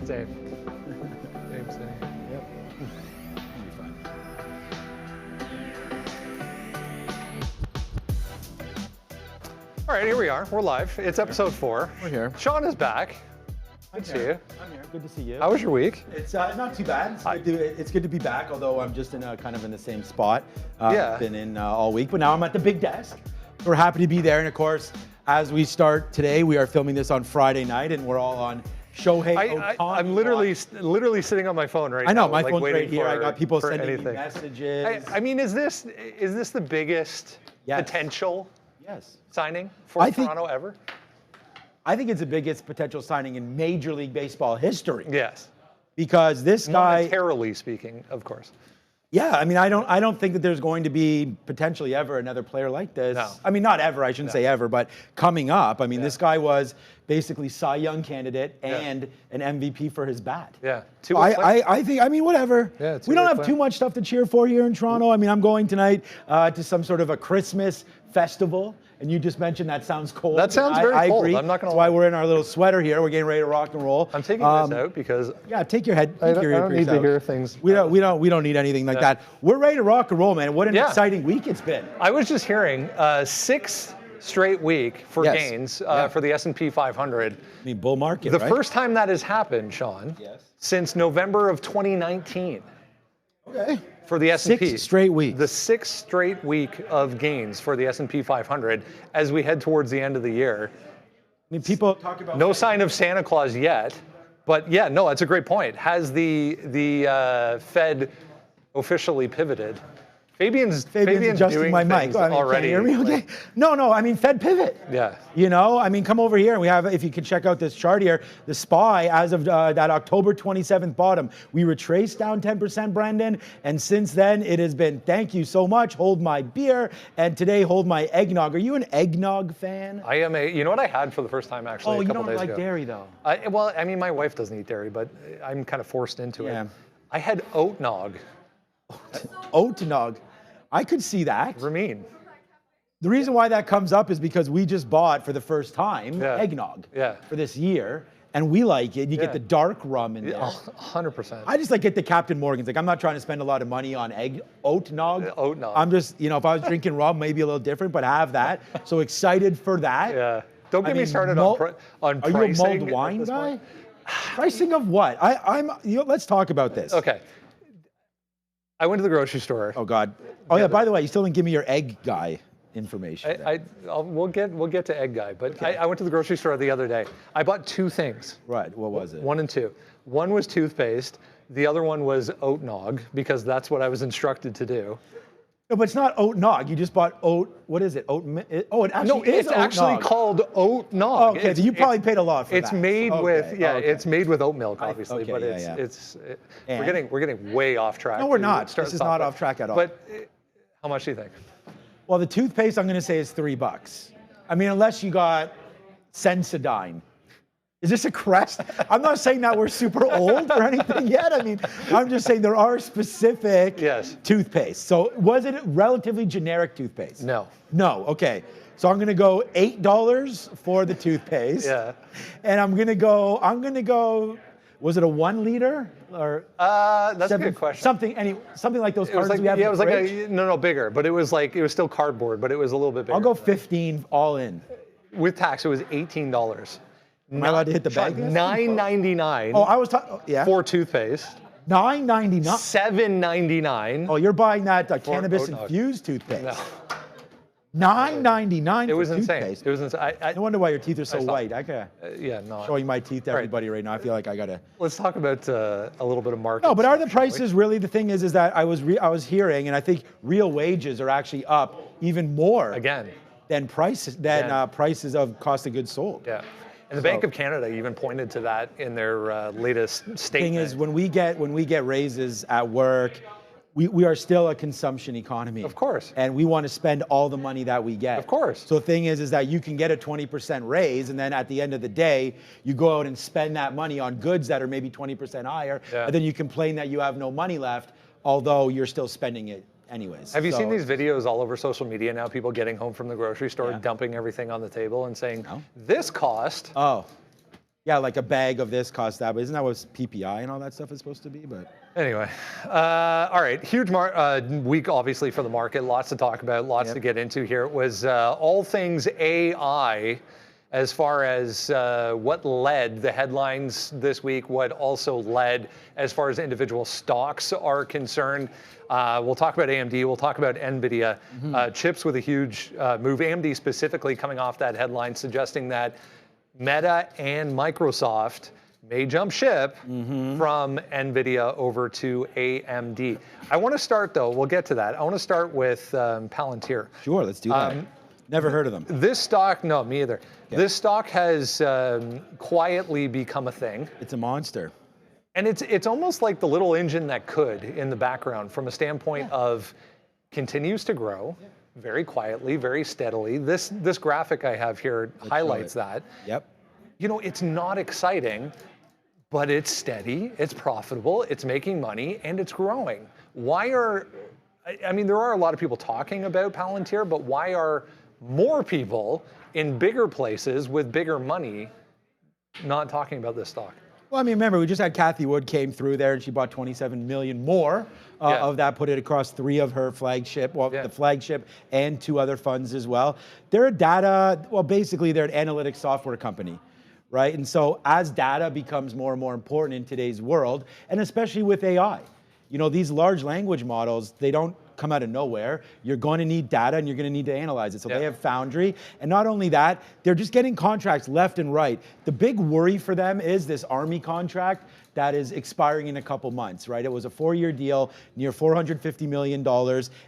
Same. Same. Yep. It'll be fun. All right, here we are. We're live. It's episode 4. We're here. Sean is back. Good to see you. I'm here. Good to see you. How was your week? It's not too bad. It's good to be back, although I'm just in kind of in the same spot. Yeah. I've been in all week, but now I'm at the big desk. We're happy to be there, and of course, as we start today, we are filming this on Friday night, and we're all on Shohei Ohtani. I'm literally sitting on my phone right now. I know, my like, phone's waiting right here. I got people for sending me anything. messages. I mean, is this the biggest potential signing for Toronto ever? I think it's the biggest potential signing in Major League Baseball history. Yes. Because this guy, monetarily speaking, of course. Yeah, I mean, I don't think that there's going to be potentially ever another player like this. No. I mean, not ever, I shouldn't say ever, but coming up. I mean, this guy was basically Cy Young candidate and an MVP for his bat. Yeah. I think, I mean, whatever. Yeah, we don't have too much stuff to cheer for here in Toronto. I mean, I'm going tonight to some sort of a Christmas festival. And you just mentioned that sounds cold. That sounds very cold. Agree. I'm not going to. That's why we're in our little sweater here. We're getting ready to rock and roll. I'm taking this out because take your head. I don't need to hear things. We don't need anything like that. We're ready to rock and roll, man. What an exciting week it's been. I was just hearing 6 straight week for gains for the S&P 500. I mean, bull market. The first time that has happened, Sean, since November of 2019. Okay. For the S&P. 6 straight weeks. The 6th straight week of gains for the S&P 500 as we head towards the end of the year. I mean, people talk about no sign of Santa Claus yet, but yeah, no, that's a great point. Has the Fed officially pivoted? Fabian's adjusting doing my things mic. already. Can you hear me? Okay. No. I mean, Fed pivot. Yeah. You know, I mean, come over here and we have, if you can check out this chart here, the SPY as of that October 27th bottom, we retraced down 10%, Brandon, and since then it has been, thank you so much, hold my beer, and today hold my eggnog. Are you an eggnog fan? I am you know what I had for the first time actually a couple days ago? Oh, you don't like dairy though? Well, I mean, my wife doesn't eat dairy, but I'm kind of forced into it. I had oat nog. Oat nog. I could see that. What do you mean? The reason why that comes up is because we just bought for the first time eggnog for this year, and we like it. You get the dark rum in there. 100%. I just get the Captain Morgan's. Like, I'm not trying to spend a lot of money on oat nog. Oat nog. I'm just, if I was drinking rum, maybe a little different, but have that. So excited for that. Yeah. Don't get me started on pricing. Are you a mulled wine guy? Pricing of what? Let's talk about this. Okay. I went to the grocery store. Oh God. Oh yeah. By the way, you still didn't give me your egg guy information. We'll get to egg guy, but I went to the grocery store the other day. I bought 2 things. Right. What was it? 1 and 2. One was toothpaste. The other one was oat nog because that's what I was instructed to do. No, but it's not oat nog. You just bought oat. What is it? It actually is it's actually nog. called oat nog. Okay, so you probably paid a lot for that. It's made with it's made with oat milk, obviously, but we're getting way off track. No, we're not. This is not off track at all. But how much do you think? Well, the toothpaste I'm going to say is $3. I mean, unless you got Sensodyne. Is this a Crest? I'm not saying that we're super old or anything yet. I mean, I'm just saying there are specific toothpaste. So was it relatively generic toothpaste? No. No, okay. So I'm going to go $8 for the toothpaste. Yeah. And I'm going to go, was it a 1 liter? Or that's a good question. Something like those cartons we have. Yeah, it was like bigger, but it was still cardboard, but it was a little bit bigger. I'll go 15 all in. With tax, it was $18. Am I allowed to hit the bag? $9.99. Oh, I was talking. For toothpaste. $9.99. $7.99. Oh, you're buying that cannabis infused toothpaste. No. $9.99. It was insane. Toothpaste. It was insane. No wonder why your teeth are so white. Showing my teeth to everybody right now. I feel like I gotta. Let's talk about a little bit of market. No, but are the prices really? The thing is that I was hearing, and I think real wages are actually up even more than prices of cost of goods sold. Yeah. And the Bank of Canada even pointed to that in their latest statement. The thing is, when we get raises at work, we are still a consumption economy. Of course. And we want to spend all the money that we get. Of course. So the thing is that you can get a 20% raise, and then at the end of the day, you go out and spend that money on goods that are maybe 20% higher, and then you complain that you have no money left, although you're still spending it anyways. Have you seen these videos all over social media now, people getting home from the grocery store, dumping everything on the table and saying, this cost Yeah, like a bag of this costs that, but isn't that what PPI and all that stuff is supposed to be? But anyway, all right, huge week obviously for the market. Lots to talk about, lots to get into here. It was all things AI as far as what led the headlines this week, what also led as far as individual stocks are concerned. We'll talk about AMD, we'll talk about NVIDIA. Chips with a huge move, AMD specifically coming off that headline suggesting that Meta and Microsoft may jump ship from NVIDIA over to AMD. I want to start, though, we'll get to that. I want to start with Palantir. Sure, let's do that. Never heard of them. This stock, no, me either. Okay. This stock has quietly become a thing. It's a monster. And it's almost like the little engine that could in the background from a standpoint of continues to grow. Very quietly, very steadily. This graphic I have here highlights that. Yep. You know, it's not exciting, but it's steady, it's profitable, it's making money, and it's growing. I mean, there are a lot of people talking about Palantir, but why are more people in bigger places with bigger money not talking about this stock? Well, I mean, remember, we just had Kathy Wood came through there and she bought 27 million more of that, put it across 3 of her flagship, the flagship and 2 other funds as well. They're basically they're an analytics software company, right? And so as data becomes more and more important in today's world, and especially with AI, you know, these large language models, they don't come out of nowhere. You're going to need data and you're going to need to analyze it. So they have Foundry. And not only that, they're just getting contracts left and right. The big worry for them is this Army contract that is expiring in a couple months, right? It was a 4-year deal, near $450 million,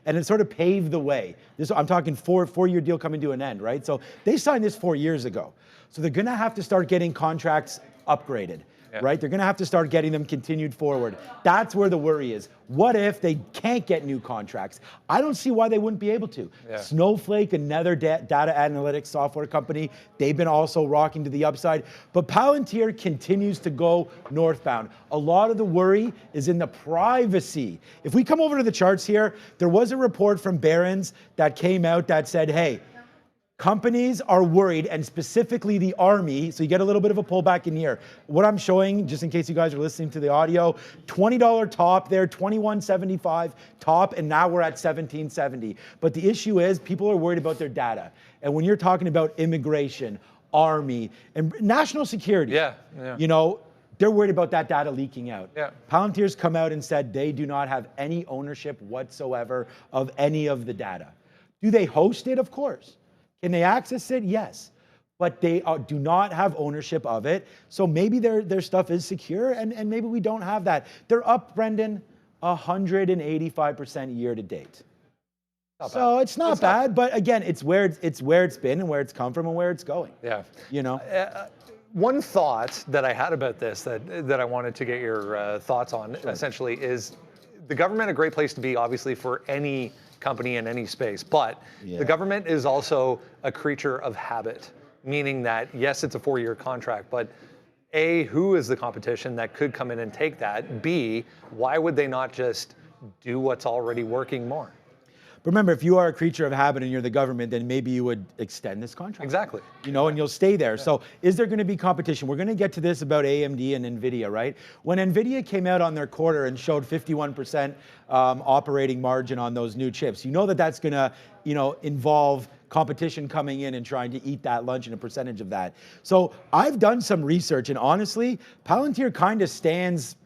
and it sort of paved the way. I'm talking four-year deal coming to an end, right? So they signed this 4 years ago. So they're going to have to start getting contracts upgraded. Right? They're going to have to start getting them continued forward. That's where the worry is. What if they can't get new contracts? I don't see why they wouldn't be able to. Snowflake, another data analytics software company, they've been also rocking to the upside. But Palantir continues to go northbound. A lot of the worry is in the privacy. If we come over to the charts here, there was a report from Barron's that came out that said, hey, companies are worried, and specifically the Army, so you get a little bit of a pullback in here. What I'm showing, just in case you guys are listening to the audio, $20 top there, $21.75 top, and now we're at $17.70. But the issue is people are worried about their data. And when you're talking about immigration, Army, and national security, you know, they're worried about that data leaking out. Palantir's come out and said they do not have any ownership whatsoever of any of the data. Do they host it? Of course. Can they access it? Yes. But they do not have ownership of it. So maybe their stuff is secure, and maybe we don't have that. They're up, Brendan, 185% year to date. So it's not bad, but again, it's where it's been and where it's come from and where it's going. You know? One thought that I had about this that I wanted to get your thoughts on, essentially, is the government a great place to be, obviously, for any company in any space, but the government is also a creature of habit, meaning that yes, it's a 4-year contract, but A, who is the competition that could come in and take that? B, why would they not just do what's already working more? But remember, if you are a creature of habit and you're the government, then maybe you would extend this contract. Exactly. You know, and you'll stay there. So is there going to be competition? We're going to get to this about AMD and NVIDIA, right? When NVIDIA came out on their quarter and showed 51% operating margin on those new chips, you know that that's going to, you know, involve competition coming in and trying to eat that lunch and a percentage of that. So I've done some research, and honestly, Palantir kind of stands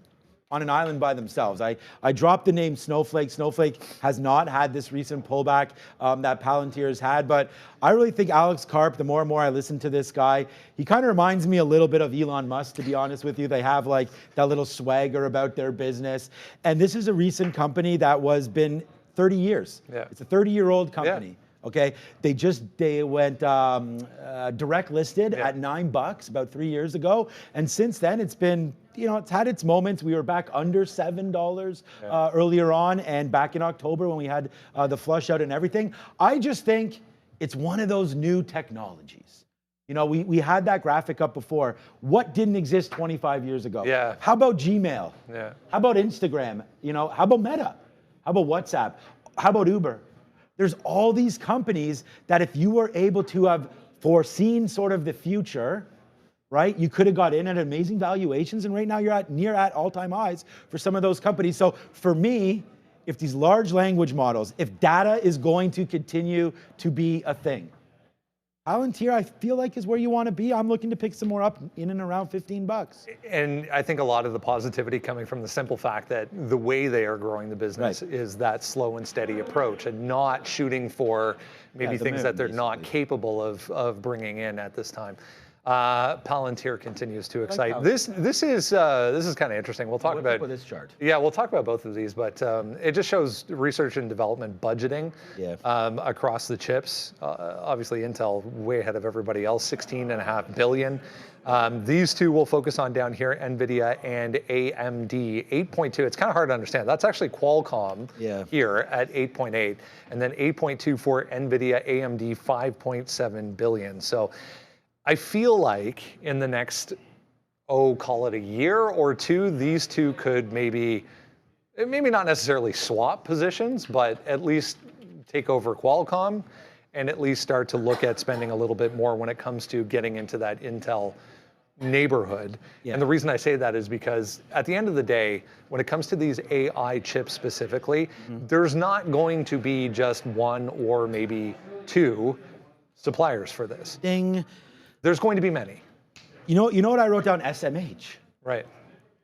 on an island by themselves. I dropped the name Snowflake. Snowflake has not had this recent pullback that Palantir has had, but I really think Alex Karp, the more and more I listen to this guy, he kind of reminds me a little bit of Elon Musk, to be honest with you. They have like that little swagger about their business. And this is a recent company that was been 30 years. It's a 30-year-old company. Okay, they went direct listed at $9 about 3 years ago, and since then it's been, you know, it's had its moments. We were back under $7 earlier on, and back in October when we had the flush out and everything. I just think it's one of those new technologies. You know, we had that graphic up before. What didn't exist 25 years ago? How about Gmail? How about Instagram? You know, how about Meta? How about WhatsApp? How about Uber? There's all these companies that if you were able to have foreseen sort of the future, right? You could have got in at amazing valuations, and right now you're near at all-time highs for some of those companies. So for me, if these large language models, if data is going to continue to be a thing, Palantir, I feel like, is where you want to be. I'm looking to pick some more up in and around 15 bucks. And I think a lot of the positivity coming from the simple fact that the way they are growing the business is that slow and steady approach, and not shooting for maybe things that they're not capable of bringing in at this time. Palantir continues to excite. This is kind of interesting. We'll talk about this chart. Yeah, we'll talk about both of these, but it just shows research and development budgeting across the chips. Obviously, Intel way ahead of everybody else, $16.5 billion. These two we'll focus on down here, NVIDIA and AMD, 8.2. It's kind of hard to understand. That's actually Qualcomm here at 8.8, and then 8.2 for NVIDIA, AMD, 5.7 billion. So I feel like in the next, call it a year or two, these two could maybe not necessarily swap positions, but at least take over Qualcomm and at least start to look at spending a little bit more when it comes to getting into that Intel neighborhood. And the reason I say that is because at the end of the day, when it comes to these AI chips specifically, there's not going to be just one or maybe two suppliers for this. Ding. There's going to be many. You know what I wrote down? SMH. Right.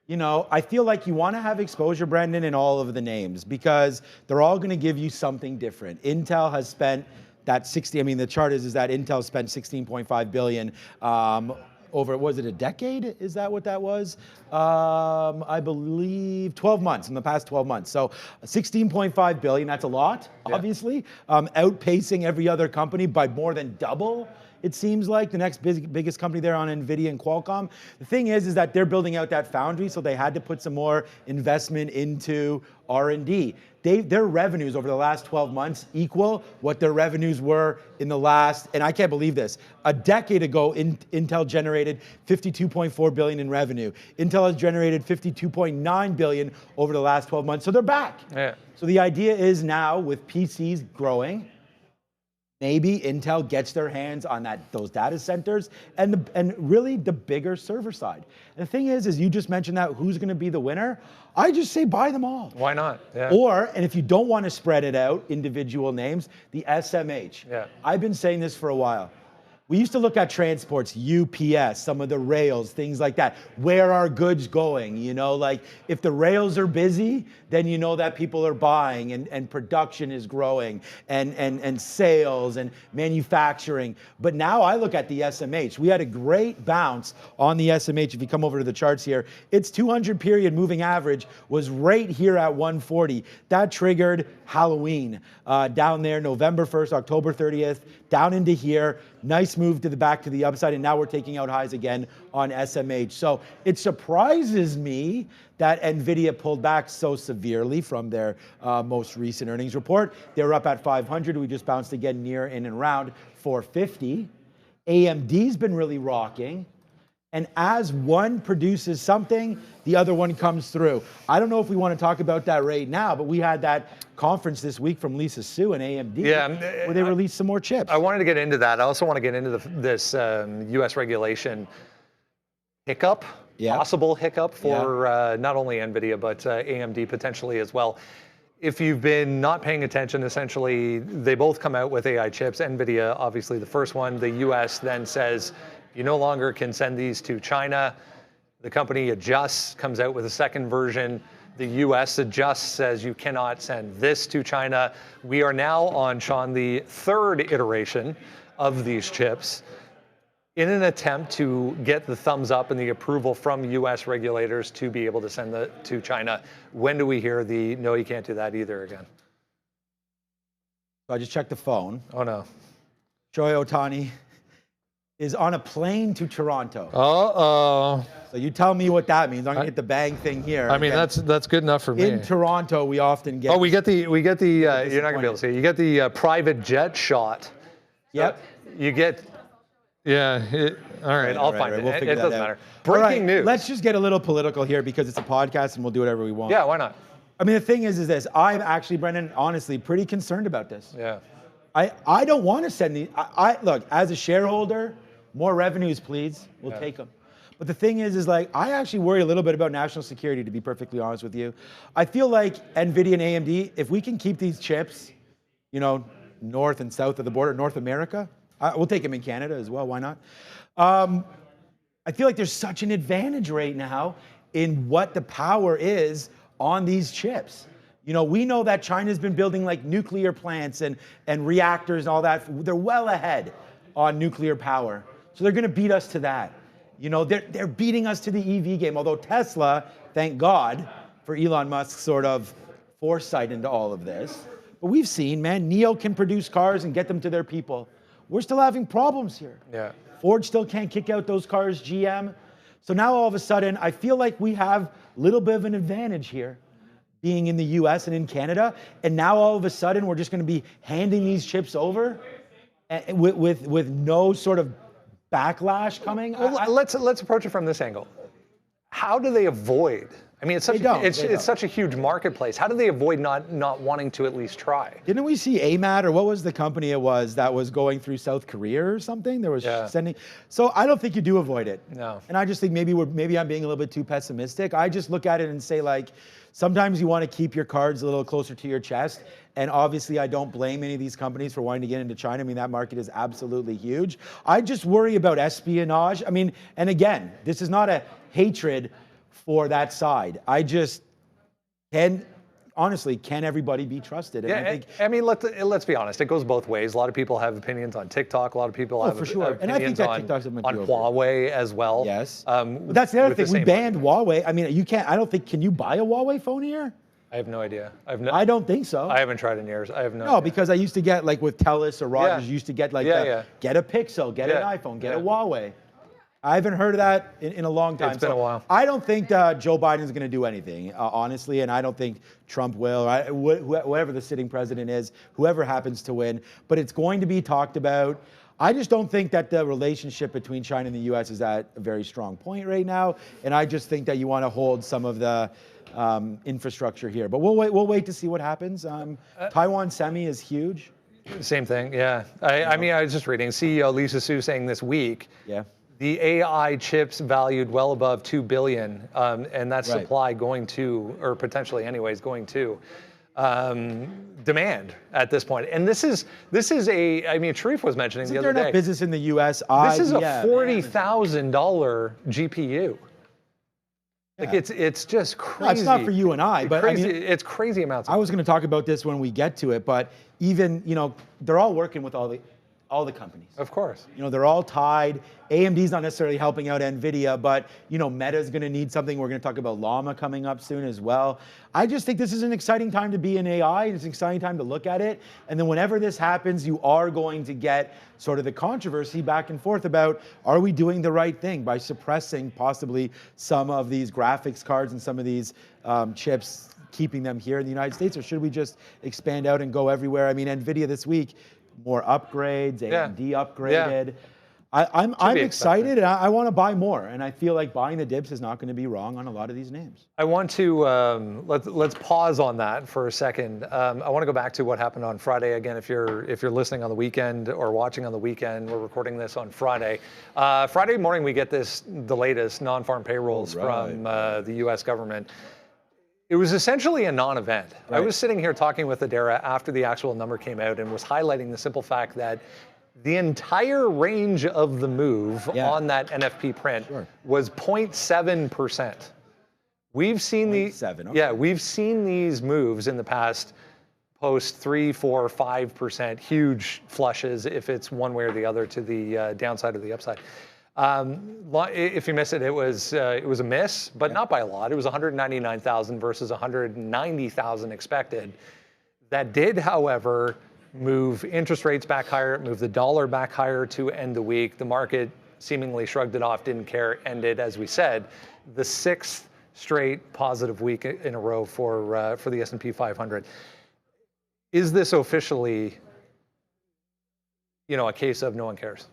You know, I feel like you want to have exposure, Brendan, in all of the names because they're all going to give you something different. Intel has spent that 60, I mean, the chart is that Intel spent 16.5 billion over, was it a decade? Is that what that was? I believe 12 months, in the past 12 months. So 16.5 billion, that's a lot, obviously. Outpacing every other company by more than double. It seems like the next biggest company there on NVIDIA and Qualcomm. The thing is that they're building out that foundry, so they had to put some more investment into R&D. Their revenues over the last 12 months equal what their revenues were in the last, and I can't believe this, a decade ago, Intel generated 52.4 billion in revenue. Intel has generated 52.9 billion over the last 12 months, so they're back. So the idea is now with PCs growing, maybe Intel gets their hands on those data centers and really the bigger server side. And the thing is you just mentioned that who's going to be the winner. I just say buy them all. Why not? Or, and if you don't want to spread it out, individual names, the SMH. I've been saying this for a while. We used to look at transports, UPS, some of the rails, things like that. Where are goods going? You know, like if the rails are busy, then you know that people are buying and production is growing and sales and manufacturing. But now I look at the SMH. We had a great bounce on the SMH. If you come over to the charts here, its 200 period moving average was right here at 140. That triggered Halloween down there, November 1st, October 30th, down into here. Nice move to the back to the upside, and now we're taking out highs again on SMH. So it surprises me that NVIDIA pulled back so severely from their most recent earnings report. They were up at 500. We just bounced again near in and around 450. AMD's been really rocking. And as one produces something, the other one comes through. I don't know if we want to talk about that right now, but we had that conference this week from Lisa Su and AMD where they released some more chips. I wanted to get into that. I also want to get into this US regulation hiccup, possible hiccup for not only NVIDIA, but AMD potentially as well. If you've been not paying attention, essentially, they both come out with AI chips. NVIDIA, obviously the first one. The US then says, you no longer can send these to China. The company adjusts, comes out with a second version. The US adjusts, says you cannot send this to China. We are now on, Sean, the third iteration of these chips in an attempt to get the thumbs up and the approval from US regulators to be able to send to China. When do we hear the, no, you can't do that either again? So I just checked the phone. Oh, no. Shohei Ohtani is on a plane to Toronto. Uh-oh. So you tell me what that means. I'm gonna get the bang thing here. I mean, that's good enough for me. In Toronto, we often get. Oh, we get the. You're not gonna be able to see. You get the private jet shot. Yep. You get. Yeah. All right. I'll find it. We'll It doesn't matter. Breaking Breaking news. Let's just get a little political here because it's a podcast and we'll do whatever we want. Yeah. Why not? I mean, the thing is this. I'm actually, Brendan, honestly, pretty concerned about this. Yeah. I don't want to send these. Look, as a shareholder, more revenues, please. We'll take them. But the thing is like, I actually worry a little bit about national security, to be perfectly honest with you. I feel like NVIDIA and AMD, if we can keep these chips, you know, north and south of the border, North America, we'll take them in Canada as well, why not? I feel like there's such an advantage right now in what the power is on these chips. You know, we know that China's been building like nuclear plants and reactors and all that. They're well ahead on nuclear power. So they're gonna beat us to that. You know, they're beating us to the EV game, although Tesla, thank God for Elon Musk's sort of foresight into all of this. But we've seen, man, NIO can produce cars and get them to their people. We're still having problems here. Yeah. Ford still can't kick out those cars, GM. So now all of a sudden, I feel like we have a little bit of an advantage here, being in the US and in Canada. And now all of a sudden, we're just gonna be handing these chips over with no sort of backlash coming. Well, let's approach it from this angle. How do they avoid? I mean, it's such a huge marketplace. How do they avoid not wanting to at least try? Didn't we see AMAT, or what was the company it was that was going through South Korea or something? There was sending. So I don't think you do avoid it. No. And I just think maybe I'm being a little bit too pessimistic. I just look at it and say, like, sometimes you want to keep your cards a little closer to your chest. And obviously, I don't blame any of these companies for wanting to get into China. I mean, that market is absolutely huge. I just worry about espionage. I mean, and again, this is not a hatred for that side. I just honestly, can everybody be trusted? And I mean, let's be honest. It goes both ways. A lot of people have opinions on TikTok. A lot of people have and I think that TikTok's on Huawei as well. Yes. But that's the other thing. We banned Huawei. I mean, you can't. I don't think. Can you buy a Huawei phone here? I have no idea. I don't think so. I haven't tried in years. I have no. No, because I used to get, like with TELUS or Rogers, you used to get like get a Pixel, get an iPhone, get a Huawei. I haven't heard of that in a long time. It's been a while. I don't think Joe Biden's going to do anything, honestly, and I don't think Trump will, whoever the sitting president is, whoever happens to win. But it's going to be talked about. I just don't think that the relationship between China and the U.S. is at a very strong point right now, and I just think that you want to hold some of the infrastructure here. But we'll wait to see what happens. Taiwan Semi is huge. Same thing, yeah. I mean, I was just reading CEO Lisa Su saying this week. Yeah. The AI chips valued well above $2 billion, and that supply going to, or potentially anyways, going to demand at this point. And this is I mean, Sharif was mentioning the other day. Isn't there enough business in the U.S.? This is a $40,000 GPU. Like it's just crazy. No, it's not for you and I, but crazy, I mean, it's crazy amounts. I was going to talk about this when we get to it, but even, you know, they're all working with all the companies. Of course. You know, they're all tied. AMD's not necessarily helping out NVIDIA, but, you know, Meta's going to need something. We're going to talk about Llama coming up soon as well. I just think this is an exciting time to be in AI. It's an exciting time to look at it. And then whenever this happens, you are going to get sort of the controversy back and forth about, are we doing the right thing by suppressing possibly some of these graphics cards and some of these chips, keeping them here in the United States, or should we just expand out and go everywhere? I mean, NVIDIA this week, more upgrades, AMD upgraded. Yeah. I'm excited, and I want to buy more, and I feel like buying the dips is not going to be wrong on a lot of these names. I want to let's pause on that for a second. I want to go back to what happened on Friday again. If you're listening on the weekend or watching on the weekend, we're recording this on Friday. Friday morning we get the latest non-farm payrolls from the U.S. government. It was essentially a non-event. Right. I was sitting here talking with Adara after the actual number came out and was highlighting the simple fact that the entire range of the move on that NFP print was 0.7%. We've seen we've seen these moves in the past post 3, 4, 5% huge flushes if it's one way or the other to the downside or the upside. If you miss it, it was a miss, but not by a lot. It was 199,000 versus 190,000 expected. That did, however, move interest rates back higher, move the dollar back higher to end the week. The market seemingly shrugged it off, didn't care, ended, as we said, the 6th straight positive week in a row for the S&P 500. Is this officially, a case of no one cares?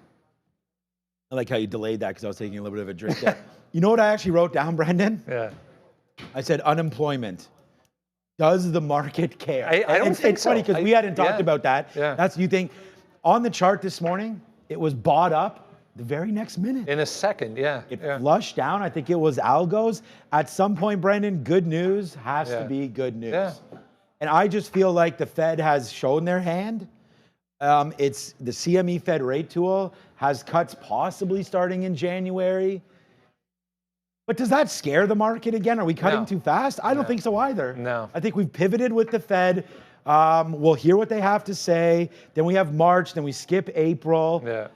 I like how you delayed that because I was taking a little bit of a drink there. You know what I actually wrote down, Brendan? Yeah. I said unemployment. Does the market care? I don't think it's funny because we hadn't talked about that. Yeah. That's, you think, on the chart this morning, it was bought up the very next minute. In a second, yeah. It flushed down. I think it was algos. At some point, Brendan, good news has to be good news. Yeah. And I just feel like the Fed has shown their hand. It's the CME Fed rate tool has cuts possibly starting in January. But does that scare the market again? Are we cutting too fast? I don't think so either. No. I think we've pivoted with the Fed. We'll hear what they have to say. Then we have March. Then we skip April. Yeah.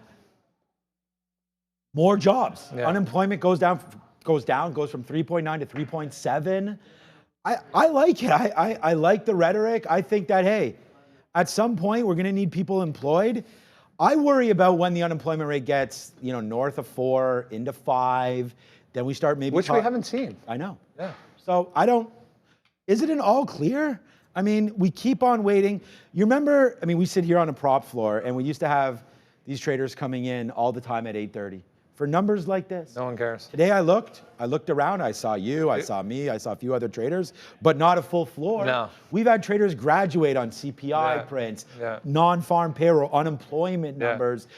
More jobs. Yeah. Unemployment goes down, goes from 3.9 to 3.7. I like it. I like the rhetoric. I think that, hey, at some point we're going to need people employed. I worry about when the unemployment rate gets, north of 4, into 5. Then we start maybe... Which we haven't seen. I know. Yeah. So is it an all clear? I mean, we keep on waiting. You remember, we sit here on a prop floor and we used to have these traders coming in all the time at 8:30 for numbers like this. No one cares. Today I looked around, I saw you, I saw me, I saw a few other traders, but not a full floor. No. We've had traders graduate on CPI prints, non-farm payroll, unemployment numbers,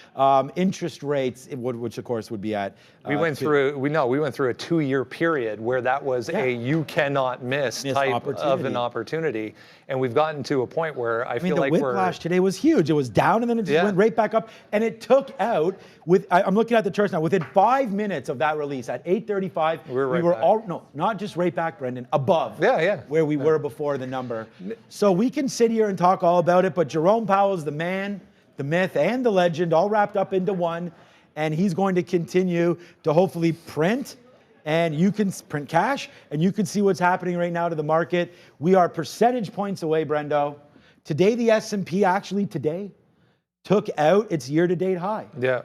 interest rates, which of course would be at... We went through a 2-year period where that was a you cannot miss type of an opportunity. And we've gotten to a point where I feel like the whiplash today was huge. It was down and then it just went right back up. And it took out, I'm looking at the charts now, within 5 minutes of that release at 8:35, we were all, not just right back, Brendan, above where we were before the number. So we can sit here and talk all about it, but Jerome Powell's the man, the myth, and the legend all wrapped up into one. And he's going to continue to hopefully print, and you can print cash, and you can see what's happening right now to the market. We are percentage points away, Brendo. Today, the S&P actually took out its year-to-date high. Yeah.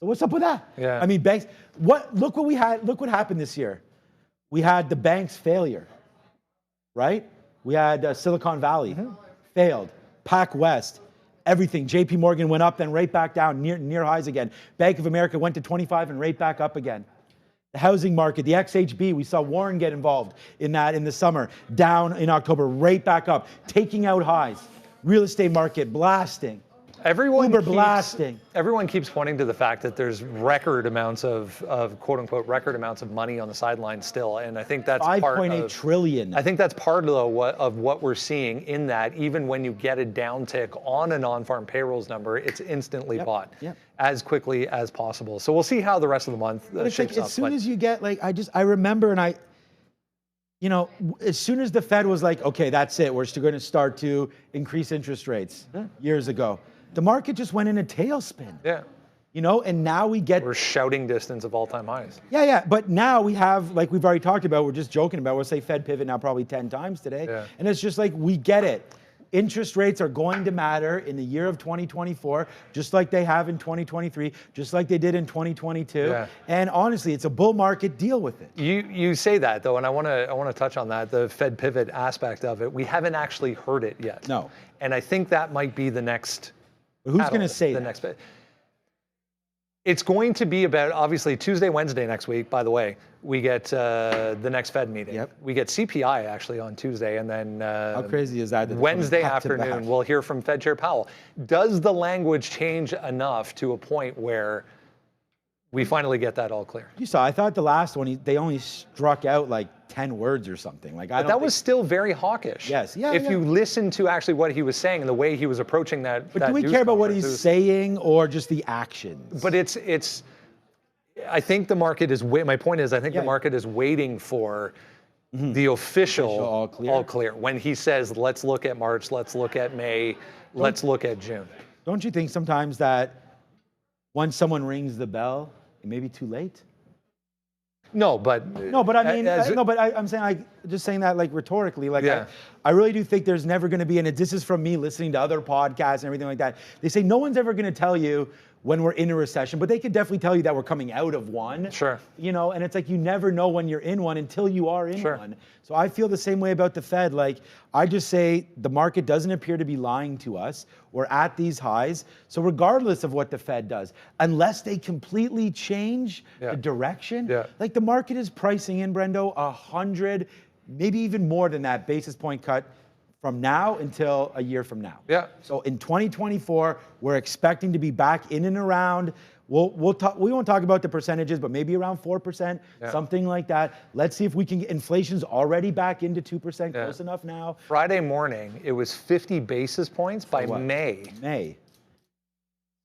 So what's up with that? Yeah. Banks. Look what happened this year. We had the banks failure, right? We had Silicon Valley failed, PacWest. Everything. JP Morgan went up, then right back down, near highs again. Bank of America went to 25 and right back up again. The housing market, the XHB, we saw Warren get involved in that in the summer. Down in October, right back up, taking out highs. Real estate market blasting. Everyone keeps pointing to the fact that there's record amounts of quote unquote record amounts of money on the sidelines still, and I think that's $5.8 trillion. I think that's part of what we're seeing in that even when you get a downtick on a non-farm payrolls number, it's instantly bought as quickly as possible. So we'll see how the rest of the month shapes up. As soon as you get I remember as soon as the Fed was like, okay, that's it, we're still going to start to increase interest rates years ago. The market just went in a tailspin. Yeah. And now we're shouting distance of all-time highs. Yeah. But now we have, like we've already talked about, we're just joking about, we'll say Fed pivot now probably 10 times today. Yeah. And it's just like, we get it. Interest rates are going to matter in the year of 2024, just like they have in 2023, just like they did in 2022. Yeah. And honestly, it's a bull market, deal with it. You say that though, and I want to touch on that, the Fed pivot aspect of it. We haven't actually heard it yet. No. And I think that might be the next... Who's going to say that? It's going to be about, obviously, Tuesday, Wednesday next week, by the way. We get the next Fed meeting. Yep. We get CPI, actually, on Tuesday. And then how crazy is that? Wednesday afternoon, we'll hear from Fed Chair Powell. Does the language change enough to a point where we finally get that all clear? You saw, I thought the last one, they only struck out like 10 words or something. But that was still very hawkish. Yes. Yeah. If you listen to actually what he was saying and the way he was approaching that. But do we care about what he's saying or just the actions? But it's. I think the market is. My point is, I think the market is waiting for the official all clear. When he says, "Let's look at March. Let's look at May. Let's look at June." Don't you think sometimes that once someone rings the bell, it may be too late? No, but I mean, I'm saying, just saying that rhetorically, I really do think there's never going to be, and this is from me listening to other podcasts and everything like that. They say no one's ever going to tell you when we're in a recession, but they could definitely tell you that we're coming out of one. Sure. And it's like you never know when you're in one until you are in one. So I feel the same way about the Fed. I just say the market doesn't appear to be lying to us. We're at these highs. So regardless of what the Fed does, unless they completely change the direction, the market is pricing in, Brendo, 100, maybe even more than that basis point cut from now until a year from now. Yeah. So in 2024, we're expecting to be back in and around We'll talk. We won't talk about the percentages, but maybe around 4%, something like that. Let's see if we can get inflation's already back into 2%, close enough now. Friday morning, it was 50 basis points by May. May.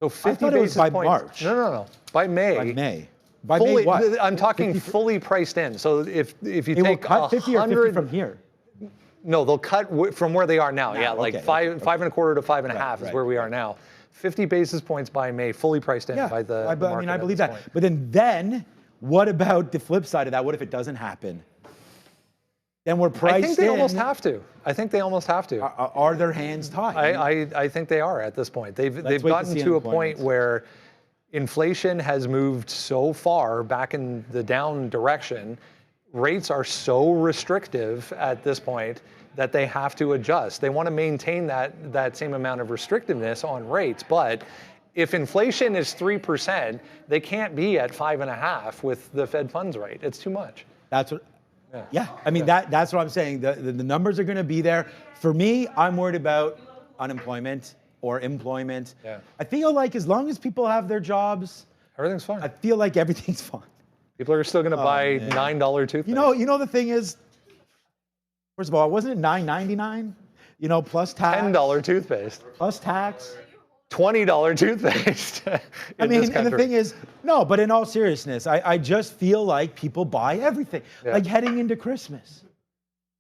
So 50 I thought basis it was by points. March. No. By May. By May. By Fully, May what? I'm talking fully priced in. So if you They take will cut 50 or 50 from here. No, they'll cut from where they are now. Yeah, like okay, five and a quarter to 5.5 is where we are now. 50 basis points by May, fully priced in by the market. I mean, I believe that. But then, what about the flip side of that? What if it doesn't happen? Then we're priced in. I think they almost have to. I think they almost have to. Are their hands tied? I think they are at this point. They've gotten to a point where inflation has moved so far back in the down direction. Rates are so restrictive at this point that they have to adjust. They want to maintain that same amount of restrictiveness on rates, but if inflation is 3%, they can't be at 5.5 with the Fed funds rate. It's too much. That's what. Yeah, I mean that's what I'm saying. The numbers are going to be there. For me, I'm worried about unemployment or employment. Yeah. I feel like as long as people have their jobs, everything's fine. I feel like everything's fine. People are still going to buy $9 toothpaste. You know the thing is, first of all, wasn't it $9.99? You know, plus tax. $10 toothpaste. Plus tax. $20 toothpaste. I mean, and the thing is, no, but in all seriousness, I just feel like people buy everything. Like heading into Christmas.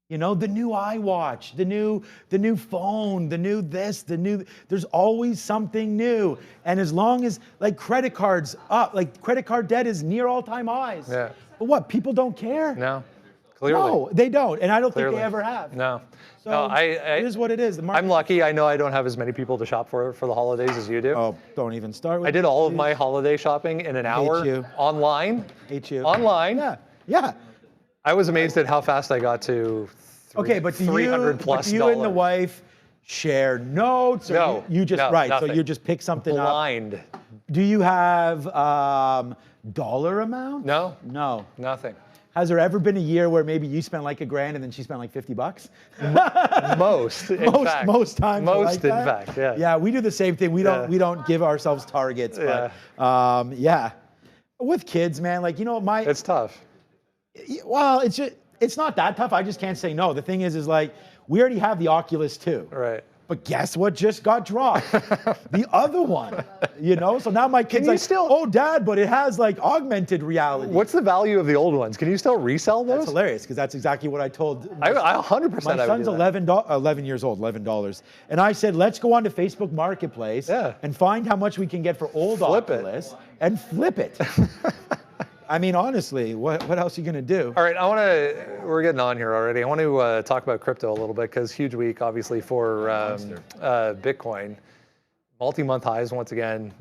You know, the new iWatch, the new phone, the new this, there's always something new. And as long as like credit cards up, like credit card debt is near all-time highs. Yeah. But what, people don't care? No, clearly. No, they don't. And I don't think they ever have. No. So it is what it is. I'm lucky. I know I don't have as many people to shop for the holidays as you do. Oh, don't even start with I did all of my holiday shopping in an hour online. Hate you. Online. Yeah. I was amazed at how fast I got to but do $300+ you and the wife share notes? Or No. You just, nothing. so you just pick something Blind. up. Do you have dollar amount? No. No. Nothing. Has there ever been a year where maybe you spent like $1,000 and then she spent like $50? Most times. Most, in fact, yeah. Yeah, we do the same thing. We don't give ourselves targets, but with kids, man, like It's tough. Well, it's not that tough. I just can't say no. The thing is like we already have the Oculus 2. Right. But guess what just got dropped? The other one, So now my kid's like, oh, Dad, but it has like augmented reality. What's the value of the old ones? Can you still resell those? That's hilarious because that's exactly what I told. I 100%. My son's 11 years old, $11. And I said, let's go on to Facebook Marketplace and find how much we can get for old Oculus and flip it. I mean, honestly, what else are you going to do? All right, we're getting on here already. I want to talk about crypto a little bit because huge week, obviously, for Bitcoin. Multi-month highs once again,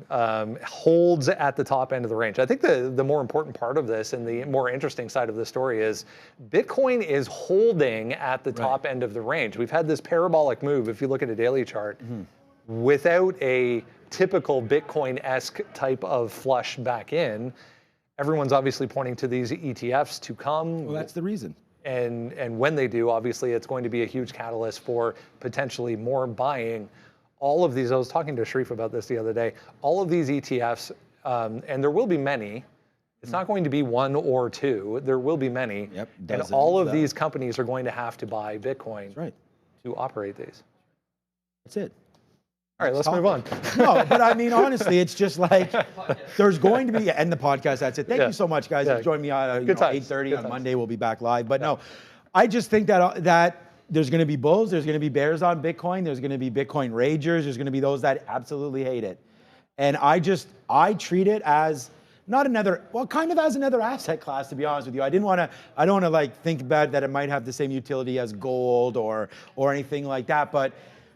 holds at the top end of the range. I think the more important part of this and the more interesting side of the story is Bitcoin is holding at the top end of the range. We've had this parabolic move, if you look at a daily chart, without a typical Bitcoin-esque type of flush back in. Everyone's obviously pointing to these ETFs to come. Well, that's the reason. And when they do, obviously, it's going to be a huge catalyst for potentially more buying. All of these, I was talking to Sharif about this the other day, all of these ETFs, and there will be many, it's not going to be one or two, there will be many. Yep, and all of these companies are going to have to buy Bitcoin to operate these. That's it. All right, let's move on. No, but I mean, honestly, it's just like there's going to be, end the podcast, that's it. Thank you so much, guys. Join me on 8:30 on Monday. We'll be back live. But no, I just think that there's going to be bulls, there's going to be bears on Bitcoin, there's going to be Bitcoin ragers, there's going to be those that absolutely hate it. And I treat it as kind of as another asset class, to be honest with you. I don't want to like think about that it might have the same utility as gold or anything like that. But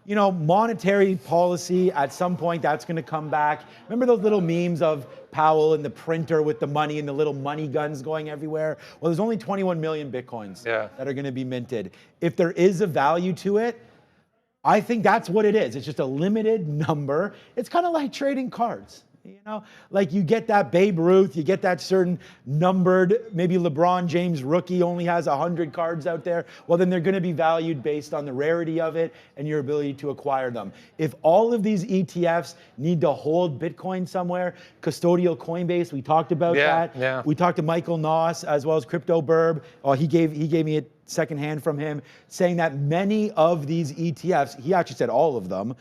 monetary policy, at some point, that's going to come back. Remember those little memes of Powell and the printer with the money and the little money guns going everywhere? Well, there's only 21 million Bitcoins that are going to be minted. If there is a value to it, I think that's what it is. It's just a limited number. It's kind of like trading cards. You know, like you get that Babe Ruth, you get that certain numbered, maybe LeBron James rookie only has 100 cards out there. Well, then they're going to be valued based on the rarity of it and your ability to acquire them. If all of these ETFs need to hold Bitcoin somewhere, custodial Coinbase, we talked about that. Yeah. We talked to Michael Noss as well as Crypto Burb. Oh, he gave me a secondhand from him, saying that many of these ETFs, he actually said all of them,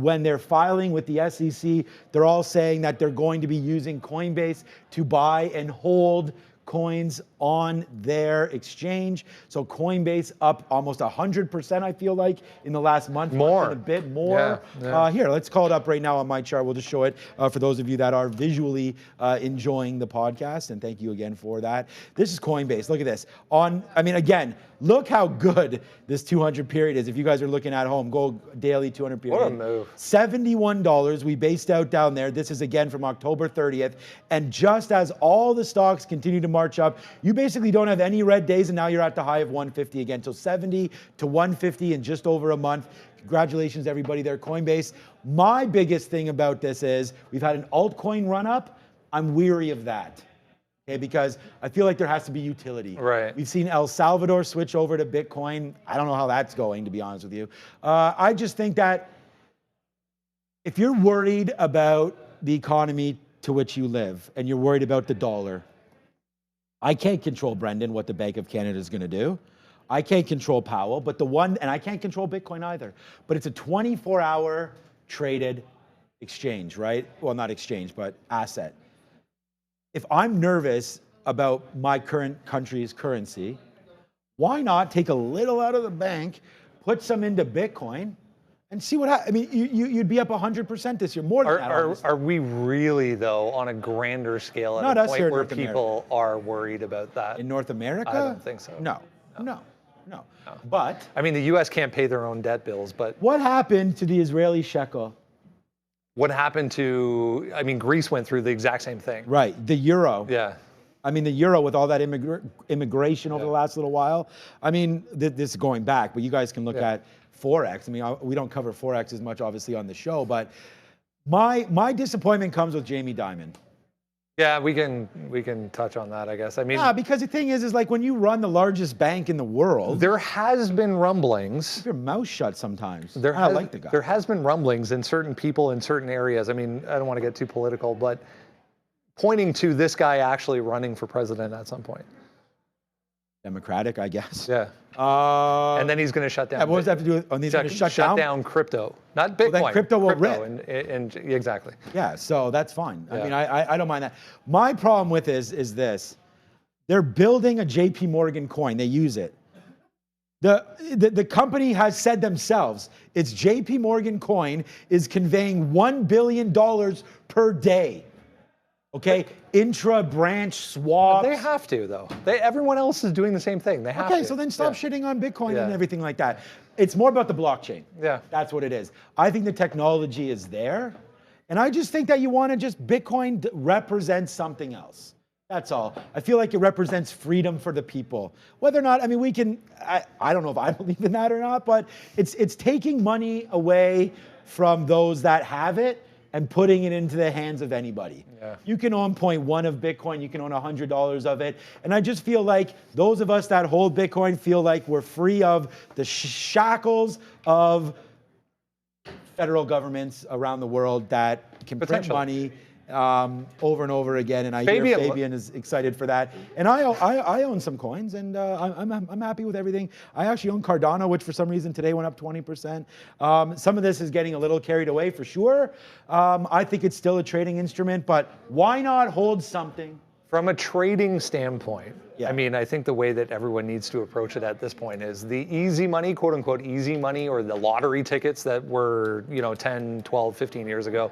when they're filing with the SEC, they're all saying that they're going to be using Coinbase to buy and hold coins on their exchange. So Coinbase up almost 100%, I feel like, in the last month. More. And a bit more. Yeah. Here, let's call it up right now on my chart. We'll just show it for those of you that are visually enjoying the podcast, and thank you again for that. This is Coinbase. Look at this. Again, look how good this 200 period is. If you guys are looking at home, go daily 200 period. What a move. $71 we based out down there. This is again from October 30th. And just as all the stocks continue to march up, you basically don't have any red days, and now you're at the high of 150 again. So 70 to 150 in just over a month. Congratulations, everybody there, Coinbase. My biggest thing about this is we've had an altcoin run up. I'm weary of that. Okay, because I feel like there has to be utility. Right. We've seen El Salvador switch over to Bitcoin. I don't know how that's going, to be honest with you. I just think that if you're worried about the economy to which you live and you're worried about the dollar, I can't control, Brendan, what the Bank of Canada is going to do. I can't control Powell, and I can't control Bitcoin either. But it's a 24-hour traded exchange, right? Well, not exchange, but asset. If I'm nervous about my current country's currency, why not take a little out of the bank, put some into Bitcoin, and see what happens? I mean, you'd be up 100% this year, more than that. Are we really, though, on a grander scale at a point where people are worried about that? In North America? I don't think so. No. But I mean, the U.S. can't pay their own debt bills, but what happened to the Israeli shekel? What happened to, Greece went through the exact same thing. Right, the euro. Yeah. The euro with all that immigration over the last little while. This is going back, but you guys can look at Forex. We don't cover Forex as much, obviously, on the show, but my disappointment comes with Jamie Dimon. Yeah, we can touch on that, I guess. Because the thing is like when you run the largest bank in the world, there has been rumblings. Keep your mouth shut sometimes. I like the guy. There has been rumblings in certain people in certain areas. I don't want to get too political, but pointing to this guy actually running for president at some point. Democratic, I guess. Yeah. And then he's going to shut down. What does that have to do with? He's going to shut down crypto, not Bitcoin. Well, then crypto will rip. And exactly. Yeah. So that's fine. Yeah. I don't mind that. My problem with is this: they're building a JP Morgan coin. They use it. The company has said themselves, its JP Morgan coin is conveying $1 billion per day. Okay, intra-branch swaps. They have to, though. Everyone else is doing the same thing. They have to. Okay, so then stop shitting on Bitcoin and everything like that. It's more about the blockchain. Yeah. That's what it is. I think the technology is there, and I just think that you want to Bitcoin represents something else. That's all. I feel like it represents freedom for the people. Whether or not, I don't know if I believe in that or not, but it's taking money away from those that have it and putting it into the hands of anybody. Yeah. You can own 0.1 of Bitcoin, you can own $100 of it. And I just feel like those of us that hold Bitcoin feel like we're free of the shackles of federal governments around the world that can print money over and over again. And I hear Fabian is excited for that. And I own some coins, and I'm happy with everything. I actually own Cardano, which for some reason today went up 20%. Some of this is getting a little carried away for sure. I think it's still a trading instrument, but why not hold something? From a trading standpoint, Yeah. I think the way that everyone needs to approach it at this point is the easy money, quote unquote easy money, or the lottery tickets that were 10, 12, 15 years ago.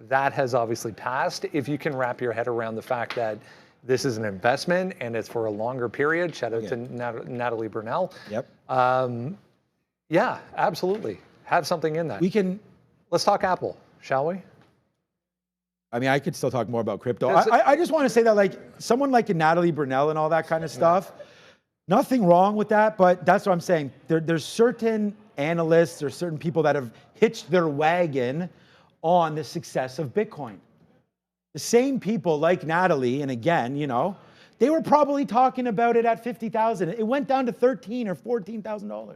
That has obviously passed. If you can wrap your head around the fact that this is an investment and it's for a longer period, shout out to Natalie Brunell. Yep. Yeah, absolutely. Have something in that. Let's talk Apple, shall we? I could still talk more about crypto. I just want to say that like someone like a Natalie Brunell and all that kind of stuff, nothing wrong with that, but that's what I'm saying. There's certain analysts or certain people that have hitched their wagon on the success of Bitcoin. the same people like Natalie, and again, you know, they were probably talking about it at 50,000. It went down to $13,000 or $14,000,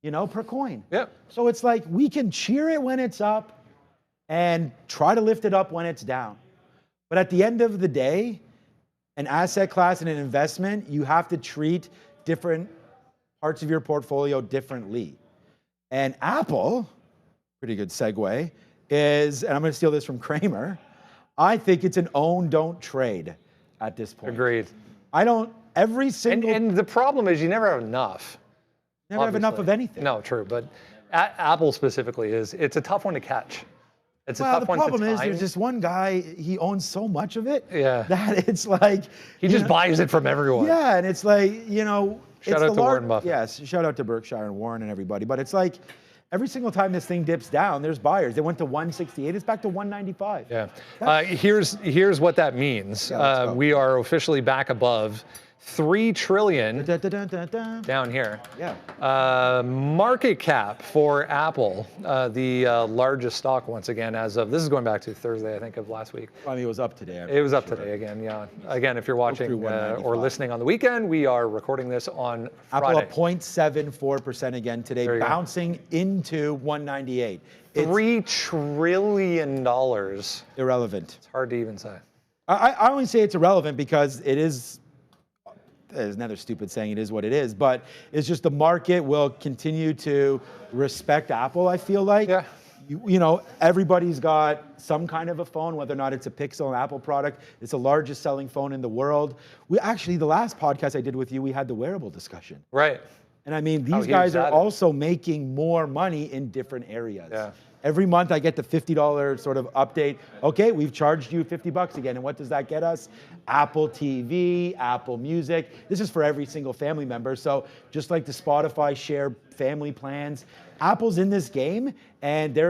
you know, per coin. Yeah. So it's like we can cheer it when it's up and try to lift it up when it's down. But at the end of the day, an asset class and an investment, you have to treat different parts of your portfolio differently. And Apple, pretty good segue, is, and I'm going to steal this from Kramer, I think it's an own, don't trade at this point. Agreed. I don't, every single... And the problem is you never have enough. Never have enough of anything. No, true. But Apple specifically it's a tough one to catch. It's a tough one to time. The problem is there's this one guy, he owns so much of it that it's like... He just buys it from everyone. Yeah, and it's like, you know... Shout out to Warren Buffett. Yes, shout out to Berkshire and Warren and everybody. But it's like, every single time this thing dips down, there's buyers. They went to 168, it's back to 195. Yeah. Here's what that means. We are officially back above 3 trillion down here. Yeah. Market cap for Apple, the largest stock once again as of, this is going back to Thursday, I think, of last week. I mean, it was up today. It was up today again, yeah. Again, if you're watching or listening on the weekend, we are recording this on Friday. Apple up 0.74% again today, bouncing into 198. $3 trillion. Irrelevant. It's hard to even say. I only say it's irrelevant because it is, there's another stupid saying, it is what it is, but it's just the market will continue to respect Apple, I feel like. Yeah. You know, everybody's got some kind of a phone, whether or not it's a Pixel, an Apple product. It's the largest selling phone in the world. We actually, the last podcast I did with you, we had the wearable discussion. Right. And I mean, these guys are also making more money in different areas. Yeah. Every month I get the $50 sort of update. Okay, we've charged you $50 again. And what does that get us? Apple TV, Apple Music. This is for every single family member. So just like the Spotify share family plans, Apple's in this game and they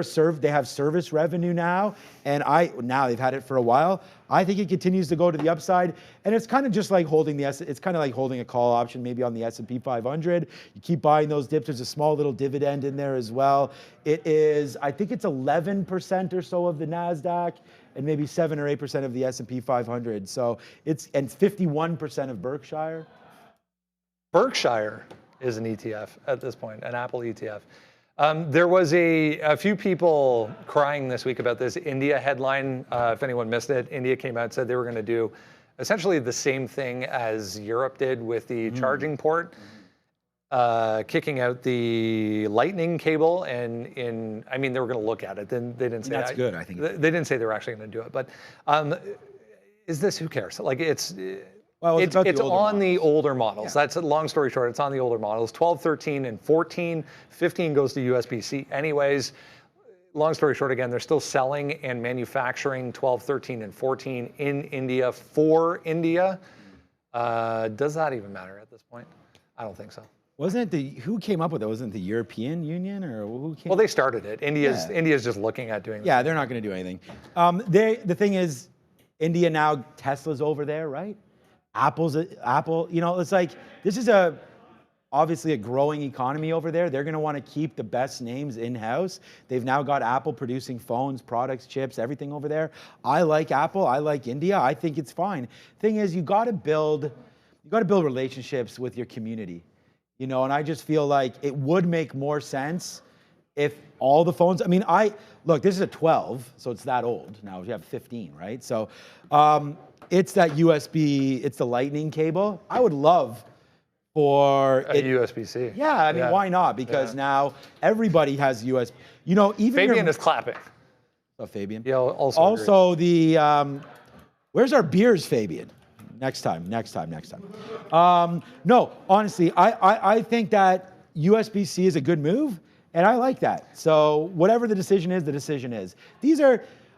have service revenue now. And now they've had it for a while. I think it continues to go to the upside. And it's kind of just like holding it's kind of like holding a call option maybe on the S&P 500. You keep buying those dips. There's a small little dividend in there as well. It is, I think it's 11% or so of the NASDAQ and maybe 7 or 8% of the S&P 500. So it's 51% of Berkshire. Berkshire is an ETF at this point, an Apple ETF. There was a few people crying this week about this India headline. If anyone missed it, India came out and said they were going to do essentially the same thing as Europe did with the charging port, kicking out the lightning cable. And I mean, they were going to look at it. Then they didn't say that's good, I think. They didn't say they were actually going to do it. But is this, who cares? Like it's on the older models. That's a long story short. It's on the older models. 12, 13, and 14. 15 goes to USB-C anyways. Long story short, again, they're still selling and manufacturing 12, 13, and 14 in India for India. Does that even matter at this point? I don't think so. Wasn't it who came up with it? Wasn't it the European Union or who came? Well, they started it. India's just looking at doing. Yeah, they're not going to do anything. The thing is, India now, Tesla's over there, right? Apple, you know, it's like, this is obviously a growing economy over there. They're going to want to keep the best names in-house. They've now got Apple producing phones, products, chips, everything over there. I like Apple. I like India. I think it's fine. Thing is, you got to build relationships with your community, you know, and I just feel like it would make more sense if all the phones, I mean, look, this is a 12, so it's that old. Now we have 15, right? So, it's that USB, it's the lightning cable. I would love for a USB-C. Yeah, I mean, why not? Because now everybody has USB. You know, even Fabian is clapping. Oh, Fabian. Yeah, also agrees. The where's our beers, Fabian? Next time. No, honestly, I think that USB-C is a good move, and I like that. So whatever the decision is, the decision is.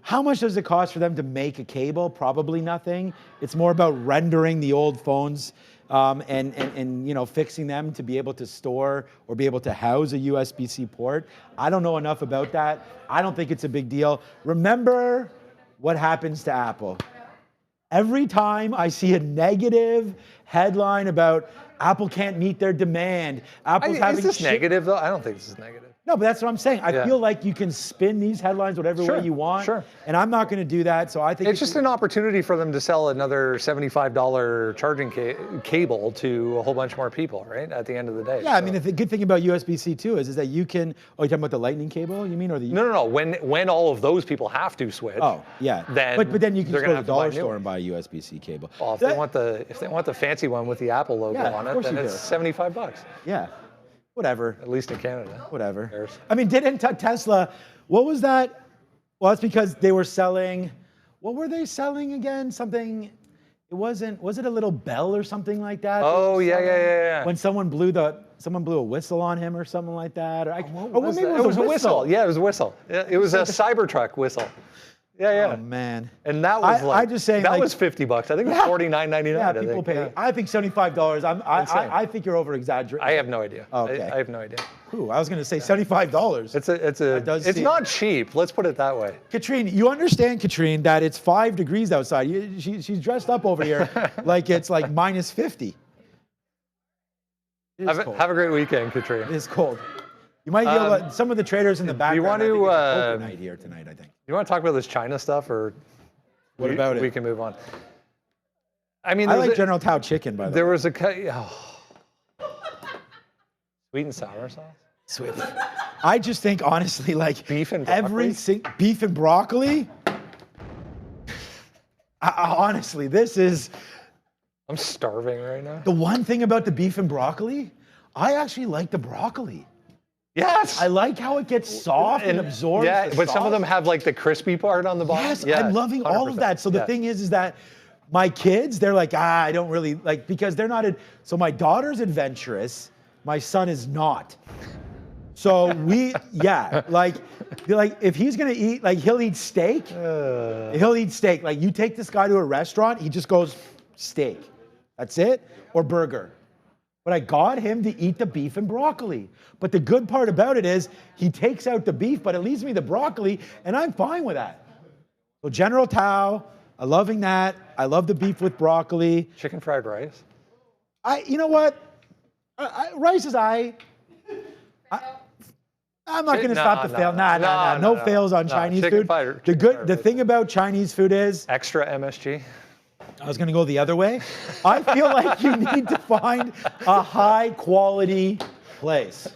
How much does it cost for them to make a cable? Probably nothing. It's more about rendering the old phones and you know, fixing them to be able to store or be able to house a USB-C port. I don't know enough about that. I don't think it's a big deal. Remember what happens to Apple. Every time I see a negative headline about Apple can't meet their demand. Apple's having is this negative though? I don't think this is negative. No, but that's what I'm saying. I feel like you can spin these headlines whatever way you want. Sure. And I'm not going to do that. So I think it's just an opportunity for them to sell another $75 charging cable to a whole bunch more people, right? At the end of the day. Yeah, so. I mean, the good thing about USB-C too is that you can. Oh, you're talking about the Lightning cable? You mean, or the? No. When all of those people have to switch. Oh, yeah. Then but then you can just go to the dollar store and buy a USB-C cable. Well, if they want the fancy one with the Apple logo on it, then it's $75. Yeah. Whatever. At least in Canada. Whatever. I mean, didn't Tesla, what was that? Well, it's because they were selling, what were they selling again? Something, was it a little bell or something like that? Oh, yeah. When someone blew a whistle on him or something like that. It was a whistle. Yeah, it was a whistle. It was a Cybertruck whistle. Yeah. Oh man. And that was I just saying that was $50. I think it was $49.99. Yeah, people pay. Yeah. I think $75. I think you're over exaggerating. I have no idea. Okay. I have no idea. Ooh, I was going to say $75. It's not cheap. Let's put it that way. Katrine, you understand, Katrine, that it's 5 degrees outside. She's dressed up over here like it's like minus 50. Have a great weekend, Katrine. It's cold. You might be able to, some of the traders in the background. You want to poker night here tonight, I think. You want to talk about this China stuff, or what about it? We can move on. I mean, I like General Tao chicken, by the way. There was a sweet and sour sauce. Sweet. I just think honestly, like beef and broccoli. Beef and broccoli. Honestly, this is. I'm starving right now. The one thing about the beef and broccoli, I actually like the broccoli. Yes. I like how it gets soft and absorbs. Yeah, but some of them have like the crispy part on the bottom. Yes, I'm loving 100%. All of that. So the thing is that my kids, they're like, I don't really like, because they're not, so my daughter's adventurous, my son is not. So like if he's gonna eat, like he'll eat steak. Like you take this guy to a restaurant, he just goes steak. That's it, or burger. But I got him to eat the beef and broccoli. But the good part about it is he takes out the beef, but it leaves me the broccoli, and I'm fine with that. So General Tao, I'm loving that. I love the beef with broccoli. Chicken fried rice. You know what? Rice is I'm not going to stop the fail. No fails on Chinese food. The thing about Chinese food is extra MSG. I was going to go the other way. I feel like you need to find a high quality place.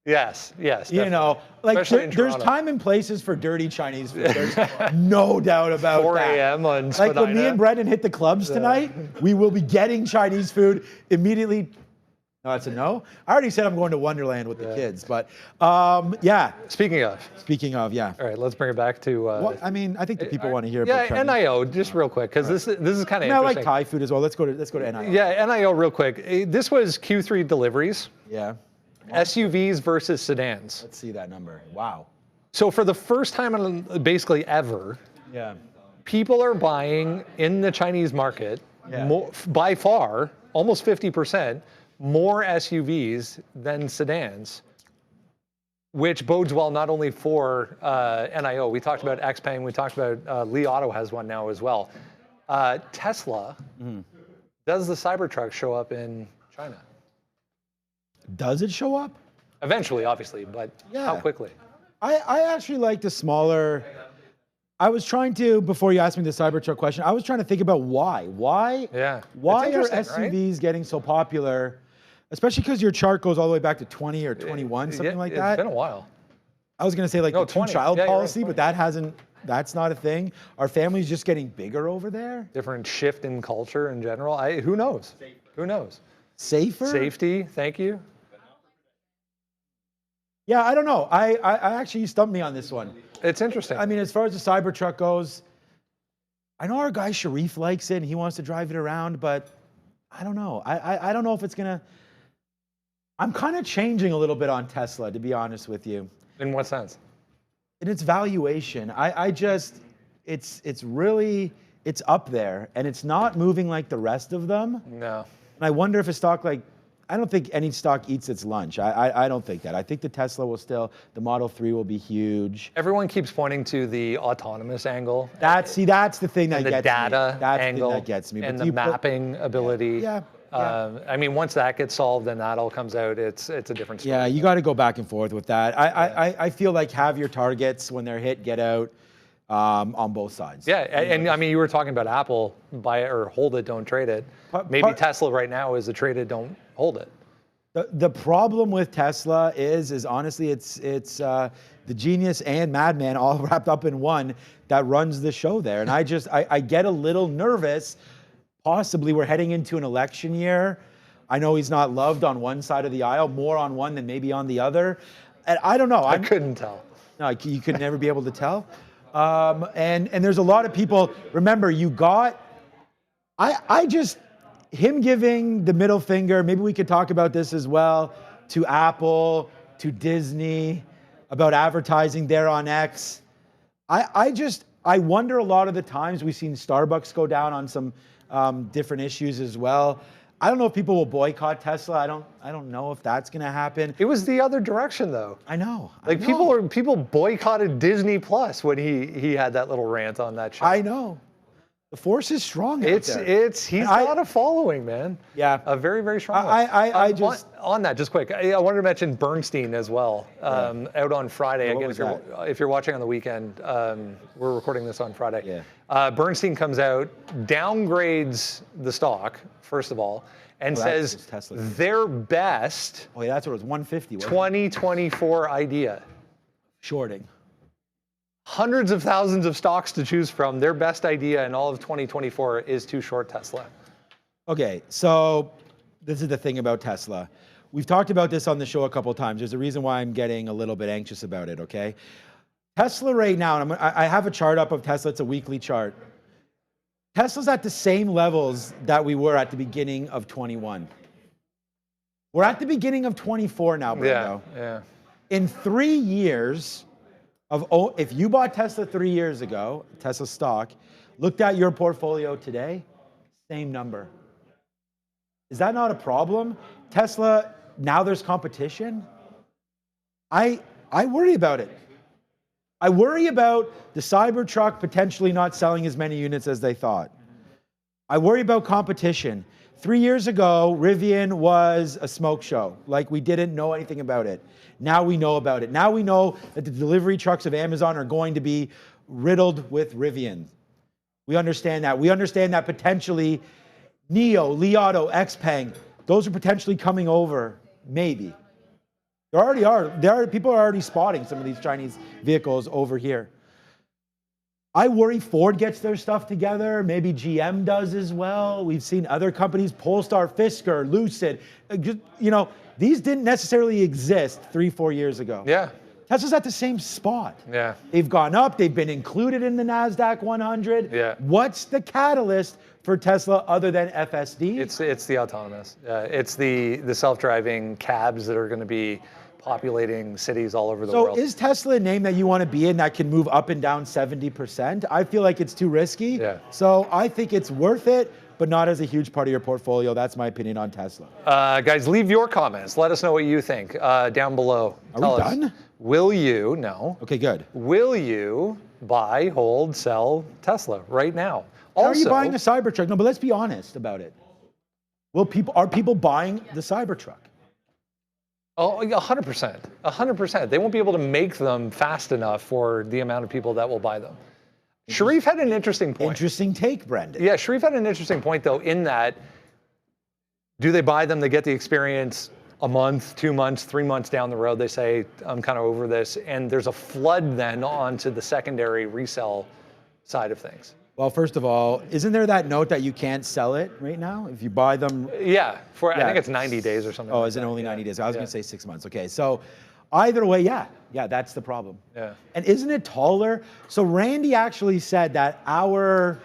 Yes. You know, like there's time and places for dirty Chinese food. There's no doubt about 4 that. 4 a.m. on Like Spadina. when me and Brendan hit the clubs tonight, we will be getting Chinese food immediately. No, that's a no. I already said I'm going to Wonderland with the kids, but yeah. Speaking of, yeah. All right, let's bring it back to. Well, I mean, I think the people want to hear about Chinese. NIO, just real quick, because this is kind of interesting. I like Thai food as well. Let's go to NIO. Yeah, NIO real quick. This was Q3 deliveries. Yeah. SUVs versus sedans. Let's see that number. Wow. So for the first time in basically ever, people are buying in the Chinese market more, by far, almost 50%. More SUVs than sedans, which bodes well not only for NIO. We talked about XPeng. We talked about Li Auto has one now as well. Tesla, does the Cybertruck show up in China? Does it show up? Eventually, obviously, but how quickly? I actually like the smaller. I was trying to, before you asked me the Cybertruck question, I was trying to think about why. Why are SUVs getting so popular? Especially because your chart goes all the way back to 20 or 21, something like that. It's been a while. I was going to say like the two-child policy, but that's not a thing. Are families just getting bigger over there? Different shift in culture in general. Who knows? Who knows? Safer? Safety, thank you. Yeah, I don't know. I actually, you stumped me on this one. It's interesting. I mean, as far as the Cybertruck goes, I know our guy Sharif likes it and he wants to drive it around, but I don't know. I don't know if it's going to... I'm kind of changing a little bit on Tesla, to be honest with you. In what sense? In its valuation. It's up there, and it's not moving like the rest of them. No. And I wonder if a stock I don't think any stock eats its lunch. I don't think that. I think the Tesla will still, the Model 3 will be huge. Everyone keeps pointing to the autonomous angle. That's the thing that gets me. The data That's angle. the thing that gets me. And the mapping ability. Yeah. I mean, once that gets solved and that all comes out, it's a different story. Yeah, you got to go back and forth with that. I feel like have your targets when they're hit, get out on both sides. Yeah, and I mean, you were talking about Apple, buy it or hold it, don't trade it. Maybe Tesla right now is a trade it, don't hold it. The problem with Tesla is honestly, it's the genius and madman all wrapped up in one that runs the show there. And I get a little nervous. Possibly we're heading into an election year. I know he's not loved on one side of the aisle, more on one than maybe on the other. And I don't know. I couldn't tell. No, you could never be able to tell. And there's a lot of people, remember, him giving the middle finger, maybe we could talk about this as well, to Apple, to Disney, about advertising there on X. I wonder a lot of the times we've seen Starbucks go down on some different issues as well. I don't know if people will boycott Tesla. I don't know if that's going to happen. It was the other direction, though. I know. Like people boycotted Disney Plus when he had that little rant on that show. I know. The force is strong. He's got a following, man. Yeah, a very, very strong one. On that, just quick, I wanted to mention Bernstein as well. Out on Friday. Again, if you're watching on the weekend, we're recording this on Friday. Yeah. Bernstein comes out, downgrades the stock first of all, and says their best. Oh, yeah, that's what it was. 150. 2024 idea. Shorting. Hundreds of thousands of stocks to choose from. Their best idea in all of 2024 is to short Tesla. Okay, so this is the thing about Tesla. We've talked about this on the show a couple of times. There's a reason why I'm getting a little bit anxious about it, okay? Tesla right now, and I have a chart up of Tesla. It's a weekly chart. Tesla's at the same levels that we were at the beginning of 21. We're at the beginning of 24 now, Brando. Yeah. In 3 years... if you bought Tesla 3 years ago, Tesla stock, looked at your portfolio today, same number. Is that not a problem? Tesla, now there's competition. I worry about it. I worry about the Cybertruck potentially not selling as many units as they thought. I worry about competition. 3 years ago, Rivian was a smoke show. Like, we didn't know anything about it. Now we know about it. Now we know that the delivery trucks of Amazon are going to be riddled with Rivian. We understand that. We understand that potentially Neo, Li Auto, XPeng, those are potentially coming over, maybe. There already are. People are already spotting some of these Chinese vehicles over here. I worry Ford gets their stuff together. Maybe GM does as well. We've seen other companies, Polestar, Fisker, Lucid. These didn't necessarily exist 3-4 years ago. Yeah. Tesla's at the same spot. Yeah. They've gone up. They've been included in the NASDAQ 100. Yeah. What's the catalyst for Tesla other than FSD? It's the autonomous. It's the self-driving cabs that are going to be populating cities all over the world. So is Tesla a name that you want to be in that can move up and down 70%? I feel like it's too risky. Yeah. So I think it's worth it, but not as a huge part of your portfolio. That's my opinion on Tesla. Guys, leave your comments. Let us know what you think down below. Are we done? Will you, no. Okay, good. Will you buy, hold, sell Tesla right now? Also, are you buying a Cybertruck? No, but let's be honest about it. Are people buying the Cybertruck? Oh, 100%. 100%. They won't be able to make them fast enough for the amount of people that will buy them. Sharif had an interesting point. Interesting take, Brendan. Yeah, Sharif had an interesting point, though, in that, do they buy them, they get the experience a month, 2 months, 3 months down the road, they say, I'm kind of over this, and there's a flood then onto the secondary resale side of things. Well, first of all, isn't there that note that you can't sell it right now if you buy them? Yeah, I think it's 90 days or something. Oh, is it only 90 days? I was going to say 6 months. Okay, so either way, yeah, that's the problem. Yeah. And isn't it taller? So Randy actually said that our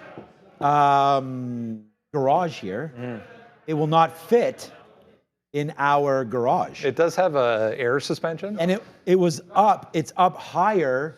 garage here, it will not fit in our garage. It does have a air suspension. And it's up higher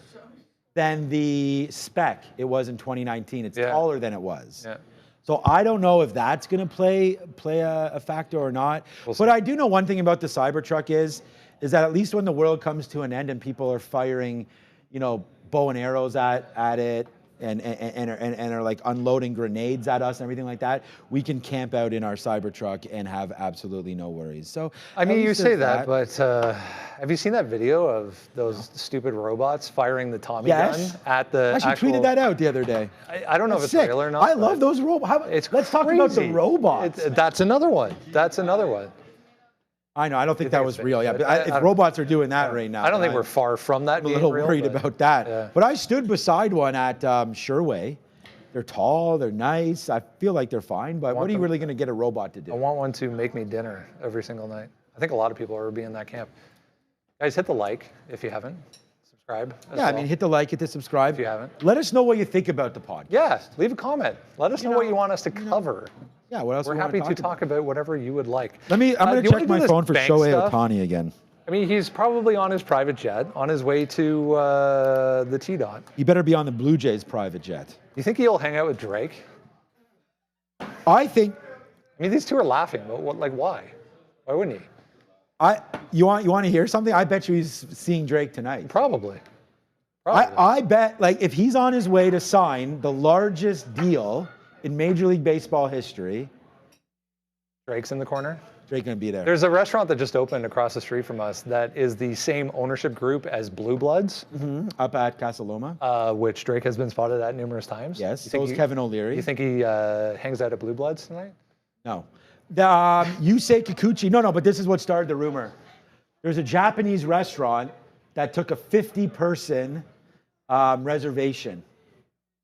than the spec it was in 2019. It's taller than it was. Yeah. So I don't know if that's going to play a factor or not. But I do know one thing about the Cybertruck is that at least when the world comes to an end and people are firing, bow and arrows at it and are like unloading grenades at us and everything like that, we can camp out in our Cybertruck and have absolutely no worries. So I mean, you say that, but have you seen that video of those stupid robots firing the Tommy gun at the actually tweeted that out the other day. I don't know if it's sick. real or not. I love those robots. Let's talk about the robots. That's another one. That's another one. I know. I don't think that was real. Yeah, but if robots are doing that right now, I don't think we're far from that. I'm a little worried about that. Yeah. But I stood beside one at Sherway. They're tall. They're nice. I feel like they're fine. But what are you really going to get a robot to do? I want one to make me dinner every single night. I think a lot of people are be in that camp. Guys, hit the like if you haven't. Subscribe. Yeah, I mean, hit the like, hit the subscribe. If you haven't. Let us know what you think about the podcast. Yeah, leave a comment. Let us know what you want us to cover. Yeah, what else? We're happy to talk about whatever you would like. I'm going to check my phone for Shohei Ohtani again. I mean, he's probably on his private jet on his way to the T-Dot. He better be on the Blue Jays private jet. You think he'll hang out with Drake? I think. I mean, these two are laughing, but like, why? Why wouldn't he? You want to hear something? I bet you he's seeing Drake tonight. Probably. I bet, like, if he's on his way to sign the largest deal in Major League Baseball history. Drake's in the corner? Drake gonna be there. There's a restaurant that just opened across the street from us that is the same ownership group as Blue Bloods. Up at Casa Loma. Which Drake has been spotted at numerous times. Yes, so is Kevin O'Leary. You think he hangs out at Blue Bloods tonight? No. Yusei Kikuchi, no, but this is what started the rumor. There's a Japanese restaurant that took a 50-person reservation.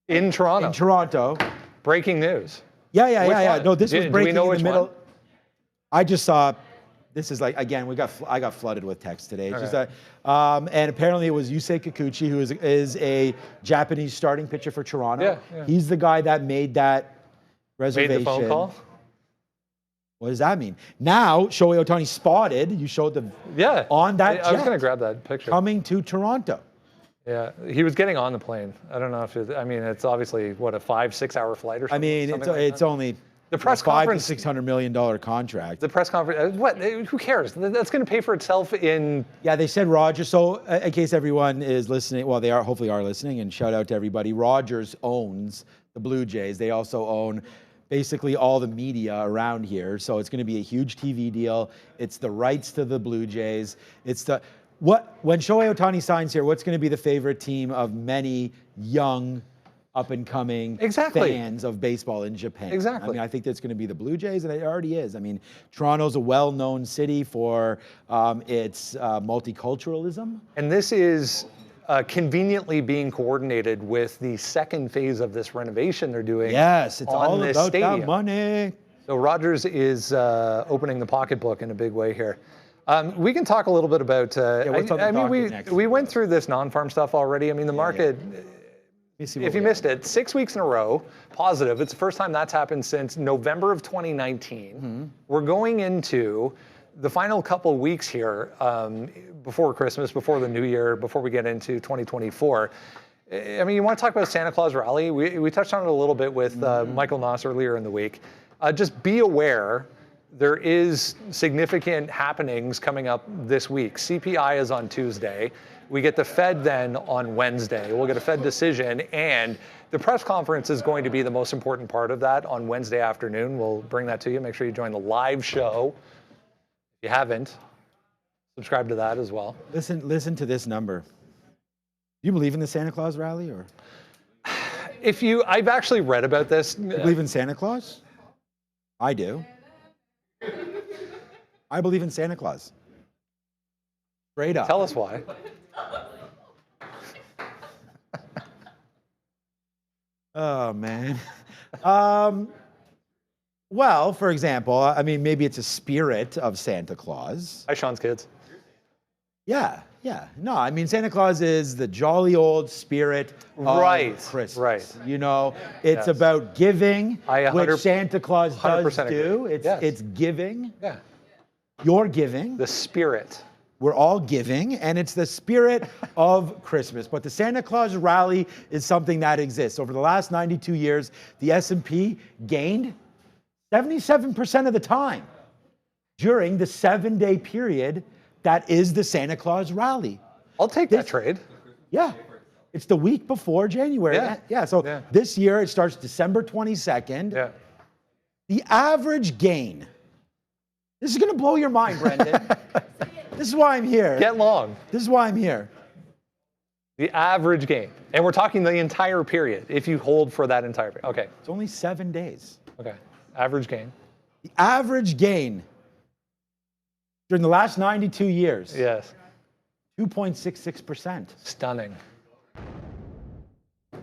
In Toronto? In Toronto. Breaking news. Yeah. No, this was breaking in the middle. One? I just saw, this is like, again, I got flooded with text today. It's just and apparently it was Yusei Kikuchi, who is a Japanese starting pitcher for Toronto. Yeah. He's the guy that made that reservation. Made the phone call? What does that mean? Now, Shohei Ohtani spotted, you showed the, on that jet. I was going to grab that picture. Coming to Toronto. Yeah, he was getting on the plane. I don't know if it's obviously, what, a 5-6 hour flight or something? I mean, it's only the press conference, $500 to $600 million contract. The press conference, what? Who cares? That's going to pay for itself in. Yeah, they said Rogers. So, in case everyone is listening, well, they hopefully are listening, and shout out to everybody. Rogers owns the Blue Jays. They also own basically all the media around here. So it's going to be a huge TV deal. It's the rights to the Blue Jays. When Shohei Ohtani signs here, what's going to be the favorite team of many young, up-and-coming fans of baseball in Japan? Exactly. I mean, I think that's going to be the Blue Jays, and it already is. I mean, Toronto's a well-known city for its multiculturalism. And this is conveniently being coordinated with the second phase of this renovation they're doing. Yes, it's all about stadium. that money. So Rogers is opening the pocketbook in a big way here. We can talk a little bit about. We went through this non-farm stuff already. I mean, the market. If you missed it, 6 weeks in a row, positive. It's the first time that's happened since November of 2019. We're going into the final couple weeks here before Christmas, before the New Year, before we get into 2024. I mean, you want to talk about Santa Claus rally? We touched on it a little bit with Michael Noss earlier in the week. Just be aware. There is significant happenings coming up this week. CPI is on Tuesday. We get the Fed then on Wednesday. We'll get a Fed decision, and the press conference is going to be the most important part of that on Wednesday afternoon. We'll bring that to you. Make sure you join the live show. If you haven't, subscribe to that as well. Listen to this number. Do you believe in the Santa Claus rally, or? I've actually read about this. You believe in Santa Claus? I do. I believe in Santa Claus. Straight up. Tell us why. Oh, man. Well, for example, I mean, maybe it's a spirit of Santa Claus. Hi, Sean's kids. Yeah. No, I mean, Santa Claus is the jolly old spirit of Christmas. Right. You know, it's about giving, which Santa Claus does do. It's giving. Yeah. You're giving. The spirit. We're all giving, and it's the spirit of Christmas. But the Santa Claus rally is something that exists. Over the last 92 years, the S&P gained 77% of the time during the 7-day period that is the Santa Claus rally. I'll take that trade. Yeah. It's the week before January. Yeah. So this year it starts December 22nd. Yeah. The average gain. This is going to blow your mind, Brendan. This is why I'm here. Get long. This is why I'm here. The average gain. And we're talking the entire period, if you hold for that entire period. Okay. It's only 7 days. Okay. Average gain. The average gain during the last 92 years. Yes. 2.66%. Stunning.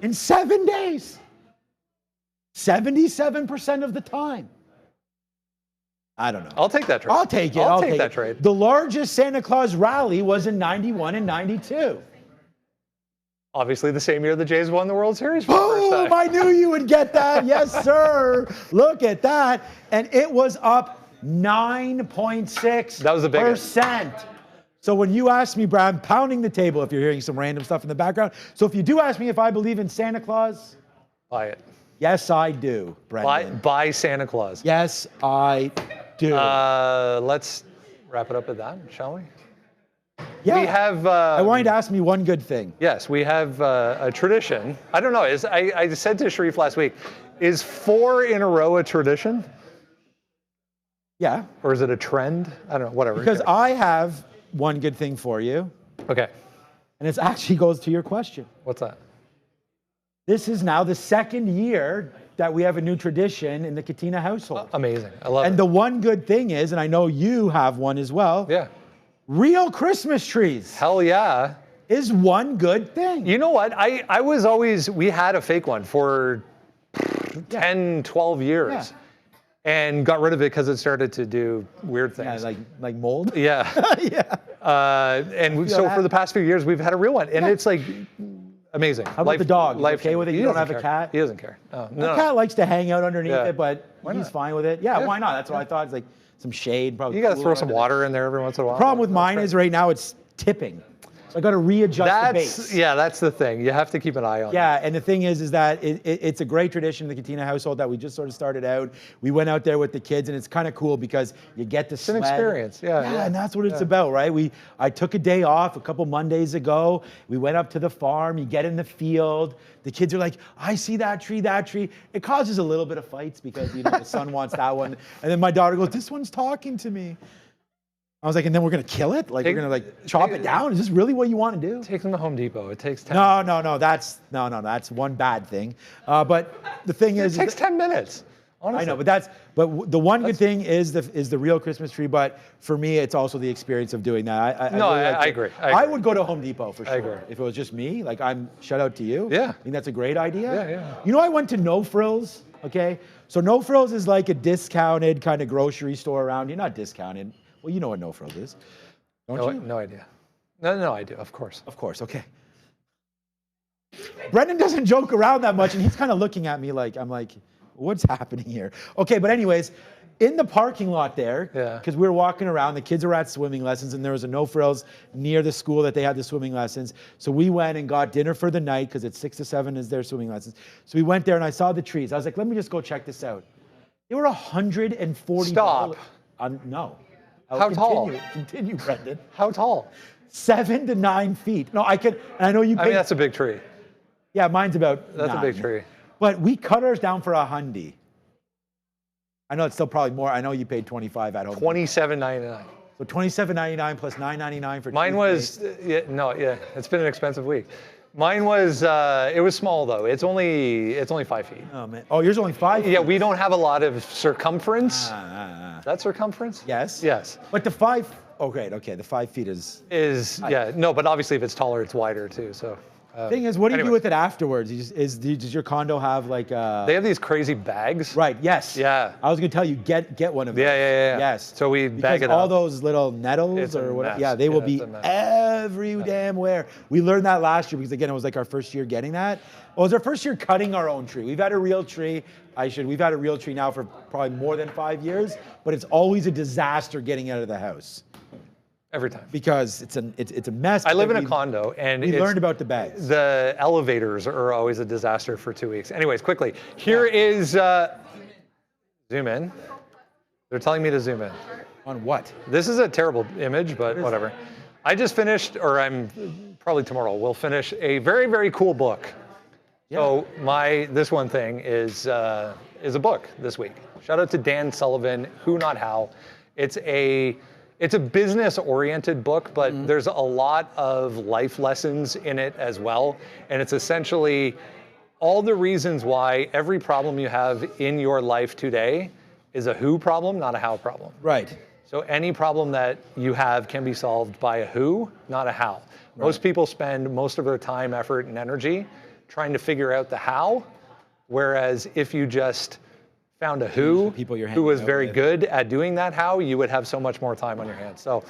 In 7 days. 77% of the time. I don't know. I'll take that trade. I'll take it. I'll take that trade. The largest Santa Claus rally was in 91 and 92. Obviously the same year the Jays won the World Series for the first Boom! time. I knew you would get that. Yes, sir. Look at that. And it was up 9.6%. That was the biggest. So when you ask me, Brad, I'm pounding the table if you're hearing some random stuff in the background. So if you do ask me if I believe in Santa Claus, Buy it. yes, I do, Brendan. Buy Santa Claus. Yes, I do. Let's wrap it up with that, shall we? Yeah. We have. I want you to ask me one good thing. Yes, we have a tradition. I don't know. I said to Sharif last week, is 4 in a row a tradition? Yeah. Or is it a trend? I don't know. Whatever. Because I have one good thing for you. Okay. And it actually goes to your question. What's that? This is now the 2nd year that we have a new tradition in the Katina household. Amazing. I love it. And the one good thing is, and I know you have one as well. Yeah. Real Christmas trees. Hell yeah. Is one good thing. You know what? I was always, we had a fake one for 10, 12 years. Yeah. And got rid of it because it started to do weird things. Yeah, like mold. Yeah. Yeah. So for the past few years, we've had a real one. And it's like amazing. How about the dog? He's okay with it? He You don't doesn't have a care. cat? He doesn't care. Oh, The no. cat likes to hang out underneath Yeah. it, but he's not? fine with it. Yeah, Yeah. why not? That's what I thought. It's like some shade. Probably You got to cooler throw some under water in there every once in a while. The problem with mine is right now it's tipping. So I got to readjust the base. Yeah, that's the thing. You have to keep an eye on it. Yeah, and the thing is that it's a great tradition in the Katina household that we just sort of started out. We went out there with the kids, and it's kind of cool because you get to sled. It's an experience, yeah. And that's what it's about, right? I took a day off a couple Mondays ago. We went up to the farm. You get in the field. The kids are like, I see that tree, that tree. It causes a little bit of fights because the son wants that one, and then my daughter goes, this one's talking to me. I was like, and then we're gonna kill it? Like we're gonna chop it down? Is this really what you want to do? Take them to Home Depot. It takes 10 No, that's one bad thing. But the thing is, It takes 10 minutes. Honestly. I know, but the one good thing is the real Christmas tree. But for me, it's also the experience of doing that. I agree. I would go to Home Depot for sure. agree. If it was just me, shout out to you. Yeah. I think that's a great idea. Yeah. You know, I went to No Frills. Okay, so No Frills is like a discounted kind of grocery store around here. Not discounted. Well, you know what No Frills is, don't you? No idea. No, I do. Of course. Of course. Okay. Brendan doesn't joke around that much, and he's kind of looking at me like, I'm like, what's happening here? Okay, but anyways, in the parking lot there, because we were walking around, the kids were at swimming lessons, and there was a No Frills near the school that they had the swimming lessons. So we went and got dinner for the night, because it's 6 to 7 is their swimming lessons. So we went there, and I saw the trees. I was like, let me just go check this out. They were $140. Stop. No. How tall? Continue, Brendan. How tall? 7 to 9 feet. No, I could, and I know you paid. I mean, that's a big tree. Yeah, mine's about That's 9. a big tree. But we cut ours down for $100. I know it's still probably more. I know you paid $25 at home. $27.99. So $27.99 plus $9.99 for Mine was, it's been an expensive week. Mine was, it was small though. It's only 5 feet. Oh man. Oh, yours only 5 feet. Yeah, we don't have a lot of circumference. That circumference? Yes. Yes. But the 5, oh great, okay, the 5 feet is. But obviously if it's taller, it's wider too, so. Thing is, what do you do with it afterwards? Does your condo have like They have these crazy bags. Right, yes. Yeah. I was gonna tell you, get one of those. Yeah. Yes. So we bag it all up. those little nettles It's a or whatever. mess. Yeah, they will Yeah, be it's a mess. every damn where. We learned that last year because again, it was like our first year getting that. Well, it was our first year cutting our own tree. We've had a real tree. We've had a real tree now for probably more than 5 years, but it's always a disaster getting out of the house. Every time. Because it's a mess. I live in a condo, and we learned about the bags. The elevators are always a disaster for 2 weeks. Anyways, quickly, here is zoom in. They're telling me to zoom in. On what? This is a terrible image, but whatever. I just finished, or I'm probably tomorrow, we'll finish a very, very cool book. Yeah. So this one thing is a book this week. Shout out to Dan Sullivan, Who Not How. It's a business-oriented book, but there's a lot of life lessons in it as well. And it's essentially all the reasons why every problem you have in your life today is a who problem, not a how problem. Right. So any problem that you have can be solved by a who, not a how. Right. Most people spend most of their time, effort, and energy trying to figure out the how, whereas if you just found a who was very good at doing that how, you would have so much more time on your hands. So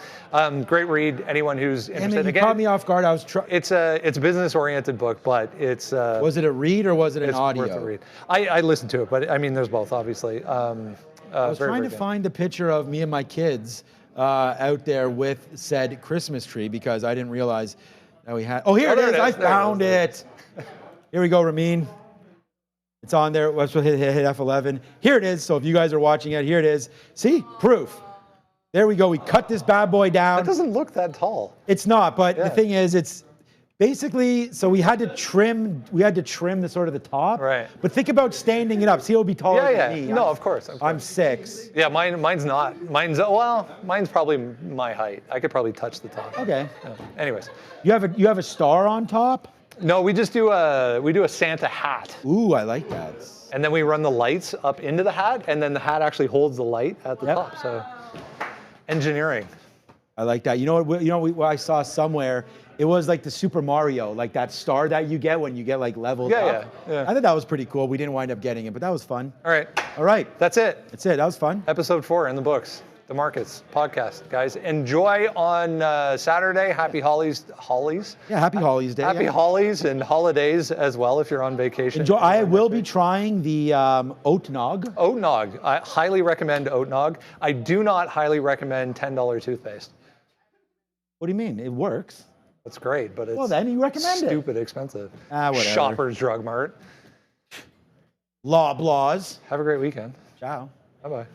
great read. Anyone who's interested. Again, you caught me off guard. It's a business-oriented book, but it's was it a read or was it an audio? Worth a read. I listened to it, but I mean, there's both, obviously. I was trying to find the picture of me and my kids out there with said Christmas tree because I didn't realize that we had. Oh, here it is. I found it. Here we go, Ramin. It's on there. Let's hit F11. Here it is. So if you guys are watching it, here it is. See? Proof. There we go. We cut this bad boy down. It doesn't look that tall. It's not, but the thing is, it's basically, so we had to trim the sort of the top. Right. But think about standing it up. See, it would be taller than me. No, of course. I'm 6. Yeah, mine's not. Mine's probably my height. I could probably touch the top. Okay. Yeah. Anyways. You have a star on top? No, we just do a Santa hat. Ooh, I like that. And then we run the lights up into the hat, and then the hat actually holds the light at the top. So engineering. I like that. You know what I saw somewhere? It was like the Super Mario, like that star that you get when you get like leveled up. Yeah. I thought that was pretty cool. We didn't wind up getting it, but that was fun. All right. That's it. That was fun. Episode 4 in the books. The Markets podcast, guys. Enjoy on Saturday. Happy Hollies. Yeah, happy Hollies Day. Happy Hollies and holidays as well if you're on vacation. Enjoy. I will be trying the oat nog. Oat nog. I highly recommend oat nog. I do not highly recommend $10 toothpaste. What do you mean? It works. That's great, but it's well, then you recommend stupid expensive. Whatever. Shoppers Drug Mart. Loblaws. Have a great weekend. Ciao. Bye-bye.